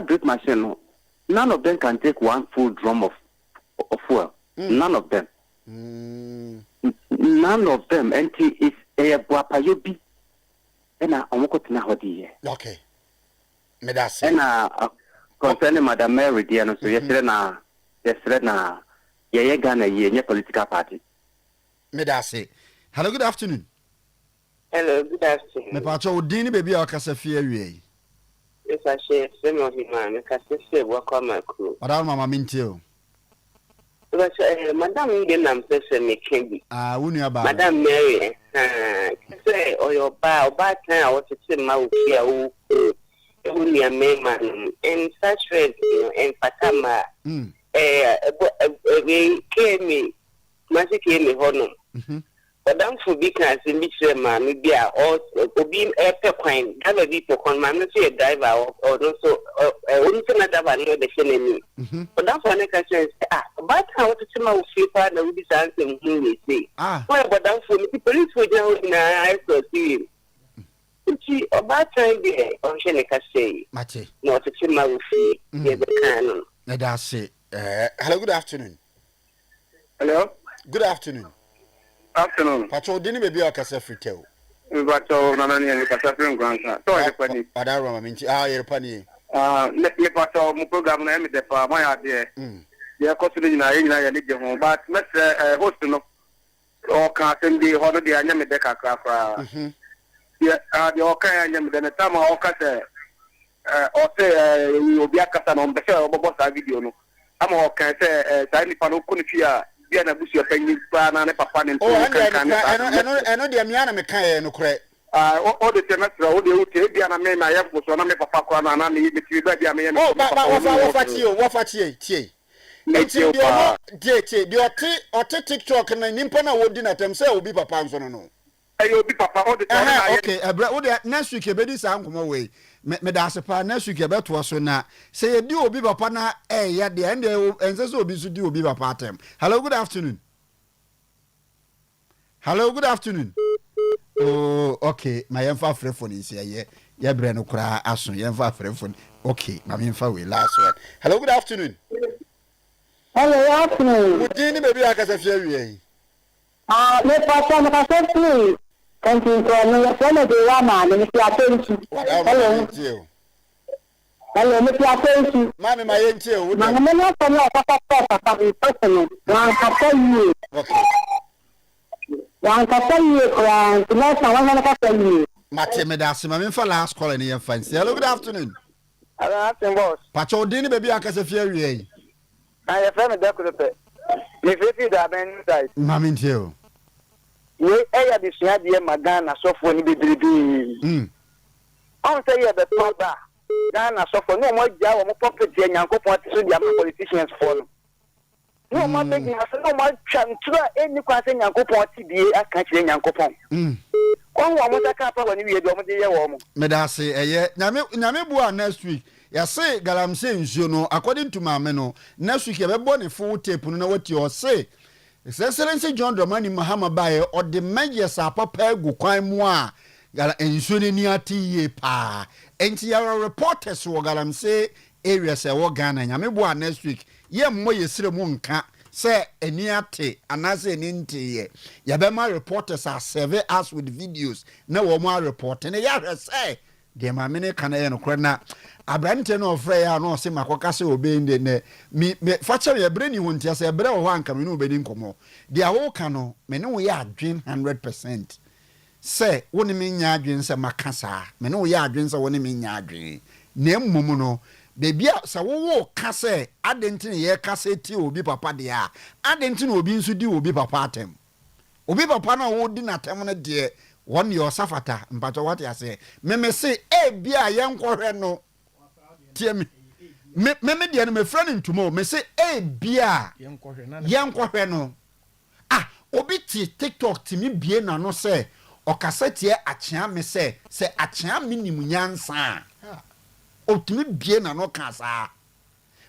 Drip machine, none of them can take 1 full drum of fuel. None of them. None of them. And it's a buapayobi. And omoko tina hodi. Okay. Me that's and concerning Madam Mary Diano, so yesterday na Ghana ye political party. Me that's it. Hello, good afternoon. Hello, good afternoon. Me pacho dini baby akasa fie wie. Yes, I share some of him, man. Because say welcome my crew. Madam Mama Mintio. But Madam Indian say me candy. Uni aba. Madam Mary, say your ba time I want to say my fear uni a man and such way, and Patama. We came me, Master came me honor. But don't forget, as in which man, maybe or being a pequine, have a deep on my a driver or also another one, the enemy. But that's one I can say, but how to see my fever, the would be something we say. Why, but don't for me, the police were down in our eyes to see him. About time there, on Shenika say, Mate, not to see my fee, the canon. That's it. Hello, good afternoon. Hello, good afternoon. Afternoon. Pacho dini baby akasa fritew. Pacho nanani ni kasa frem gransa. To e pani. Padaro ma minti. Yere pani. Me pacho mu program na me defa ma ya de. ya kɔsoro nyina yɛnyina yɛ ne gye ho but mɛsɛ host no ɔka asɛm bi hɔ no deɛ anyɛ me dɛ kakra koraa deɛ ɔka yɛ anyɛ me dɛ ne tam a ɔka sɛ ɔsɛ obi akasa na ɔmpɛ sɛ ɔbɛbɔ saa video no ama ɔka sɛ saa nipa no kɔ ne fie a bia na busua panyin paa na ne papa ne ɛno deɛ mea na meka yɛ no korɛ ɔde tɛ mɛsrɛ wode wotie bia na mema yɛ foso na me papa koraa no ana ne metiri ba bia meyɛ wɔfa tie enti deɛ ɔte tiktok na nimpa na wodi na tam sɛ obi papa nso no ɛyɛ obi papa ɔde tɛ okay ɛbrɛ wode next week ebedi saa nkɔmɔ wei meda ase pa next week ɛbɛtoa so na sɛ yɛdi obi papa na ɛyɛ deɛ ɛnsɛ sɛ obi nso di obi papa atam. Hello, good afternoon. Oh, okay, my yɛmfa frɛ phone is here. Yɛbrɛ no koraa aso yɛmfa frɛ phone. Okay, ma yɛmfa we last one. Hello, good afternoon. Hello, good afternoon. Wodi ni baby akasa fie wie. Me papa me ka say continue to me phone de wa ma me fi attention. Hello, me fi attention. Mami ma yentie o. Ma me no so no papa me person. Wan ka say you. Okay. Wan ka say you kran, no so wan ka say you. Mate me da se ma me fa last call ni yɛn fancy. Hello, good afternoon. Hello, afternoon boss. Pacho di ni baby akasa fie wie. I friend me da ko pe. Me fi da ben side. Mami ntie o. We eya bi sua de magana sofo ni bebrebe. On say ye be ba. Ghana sofo no mo gya wo mo property Nyankopɔn ti so dia politicians for no. No mo make na so no mo twantura eni kwa se Nyankopɔn ti die aka kire Nyankopɔn. Kon wo mo taka pa woni wie de mo de ye wo mo. Me da se eye nyame bua next week. Ya say galamse nsuo no according to mame no next week ye be bɔ ne full tape no na wati o say Excellency John Dramani Mahama bae or the measures are papa gu kwan mu a gala ensuo ni ati ye pa enti ya reporters wo galamse areas e wo Ghana nyame bo next week ye mmɔ ye sire mu nka say eni ate anase eni ntiye ya be ma reporters are survey us with videos na wo mo report ne ya hwɛ say de ma me ne kana ye no kora na abrante no ofre ya no se makoka se obende ne me facha ye bre ni hontia se bre wo anka me no obedi nkomo de a wo ka no me ne wo ya adwen 100% se wo ne me nya adwen se makasa me ne wo ya adwen se wo ne me nya adwen na mmom no bebia se wo ka se adenti ne ye ka se ti obi papa de a adenti ne obi nso di obi papa atem obi papa na wo di na tem no de won your safata mpato what ya say me say e bia ye nkwohwe no tie me de no me friend ntumo me say e bia ye nkwohwe no obi ti TikTok ti mi bie na no say okasa tie achia me say achia minim nyansa otimi bie na no kasa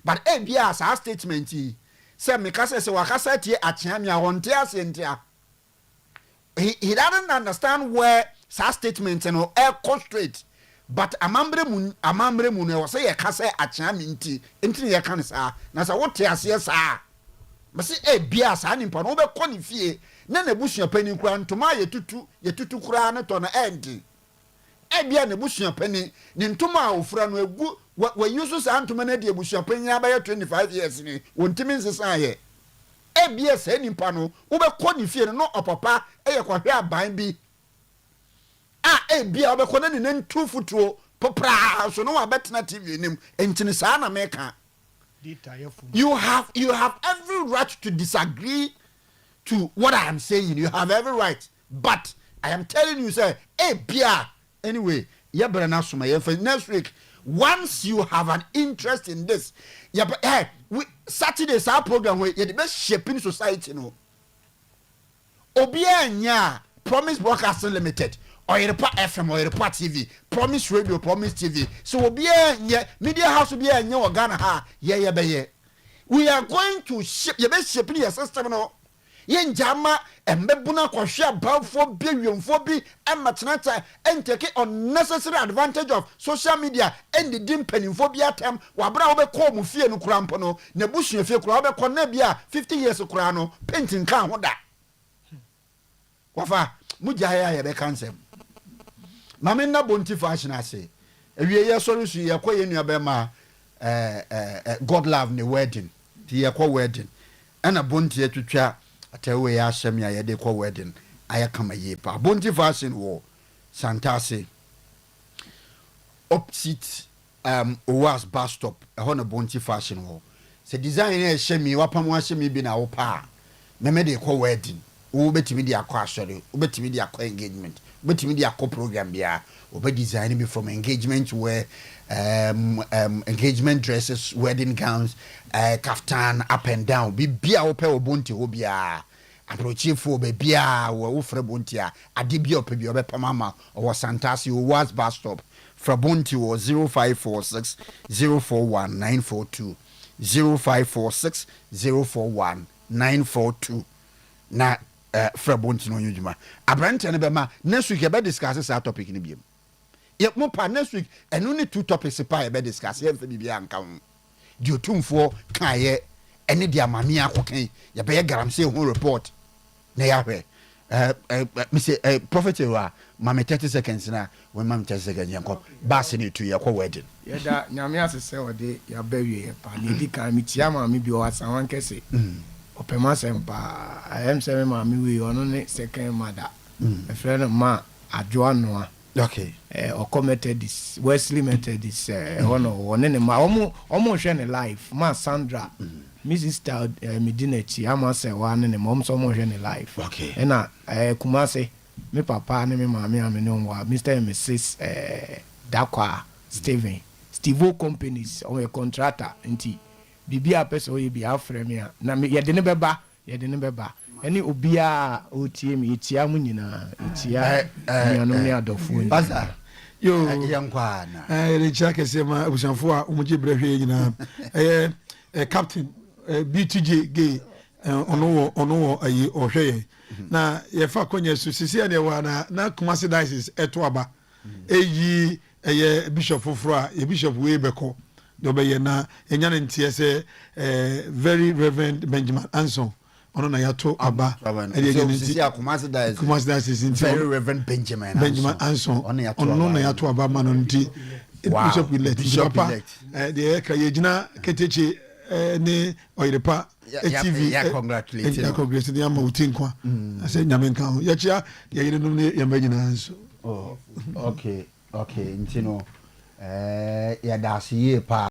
but e bia sa statement say me kasa say wakasa tie achia me ahonte asentia. He doesn't understand where sa statement no straight but amambre mu no say ye ka say achia minti enti ye kan sa na sa wote ase sa me say bia sa nimpa no be kɔ ne fie na busua pani kura ntoma ye tutu kura na to na end bia na busua pani ne ntoma a ofura no egu wa use sa ntoma na de busua pani abaya 25 years ni wontimi nsesa ye ebia se nimpa no wo be kɔ ne fie no opapa eye kwahwe aban bi ebia wo be kɔ na ne ntu futuo popra so no wa betena TV nim entini saa na meka you have every right to disagree to what I am saying. You have every right, but I am telling you say ebia anyway ya brana suma ye for next week once you have an interest in this Saturday our program where the best shaping society no obia nya Promise Broadcasting Limited Oyerepa FM Oyerepa TV Promise Radio Promise TV so obia nya media house obia nya Ghana ha ye be we are going to shape ye be shaping your system no yen jama embebuna kwahwe abafo biewemfo bi ematenata entake unnecessary advantage of social media and the dimpanimfo bi atem wabra wo be ko mu fie no kurampo no na busua fie kura wo be ko na bia 50 years kura no painting kan ho da wafa mujaya ye be kansem mame na bonti fashion ase ewie ye solution ye ko ye nua be ma God love ne wedding ti ye kwa wedding ana bonti etwetwa atawe ya ahyem ya ye de kwa wedding aya kama ye pa bonti fashion wo Santase opposite Owas bus stop na bonti fashion wo se design e hyemi wapam ahyemi bi na wo pa me de kwa wedding wo betimi de akwa asori wo betimi de akwa engagement wo betimi de akwa program bia wo be design me from engagement wear engagement dresses, wedding gowns, kaftan up and down bibia wo pe wo bonti ho bia approach for bia wo frɛ bontia ade bia ope bia obɛpa mama or Santasi was bus stop frabonti was 0546 041 942 0546 041 942 na frabonti no nyujuma abrante ne bema next week e be discuss this topic ni biem ye mo pa next week eno ne two topics pa e be discuss ye mfa bibia anka ho di otumfo kan ye ene di amame akokan ye be garamse ho report na ya hwe me say prophet wa mama 30 seconds na when mama 30 seconds yanko bass ni tu ye ko wedding ye da nyame asese ode ya bawie pa ni di kan mi tia mama bi o asan kese opema sempa am say mama we ono ne second mother a friend ma adwo anoa okay o committed this Wesley Methodist one ne ma omo hwe ne life ma Sandra Mrs. Star Medinachi ama say one ne mom so mo hwe ne life okay na Kumase me papa ne me mama ame no wa Mr. and Mrs. Dakwa Steve companies o contractor nti bibia person o ye bi afre me na ye de ne beba any obia otie me etia mu nyina etia nyano ne adofo ni basa yo yankwa na recha kese ma abusanfo a umuje brehwe nyina captain BTJ gay ono ayi ohwe na ye fa konya su sisi ane wa na Kumasi diocese eto aba eyi bishop foforo a bishop we beko do be ye na enya ne ntie se very reverend Benjamin Anson ono na yato aba sisi Kumasi diocese very reverend Benjamin Anson ono na yato aba ma no nti bishop elect de ka ye gina Ketekye ne Oyerepa TV congratulate ya ma utinkwa ase nyame nka ho ya chia ya yire no ne ya magina nso okay ntino ya da asiye pa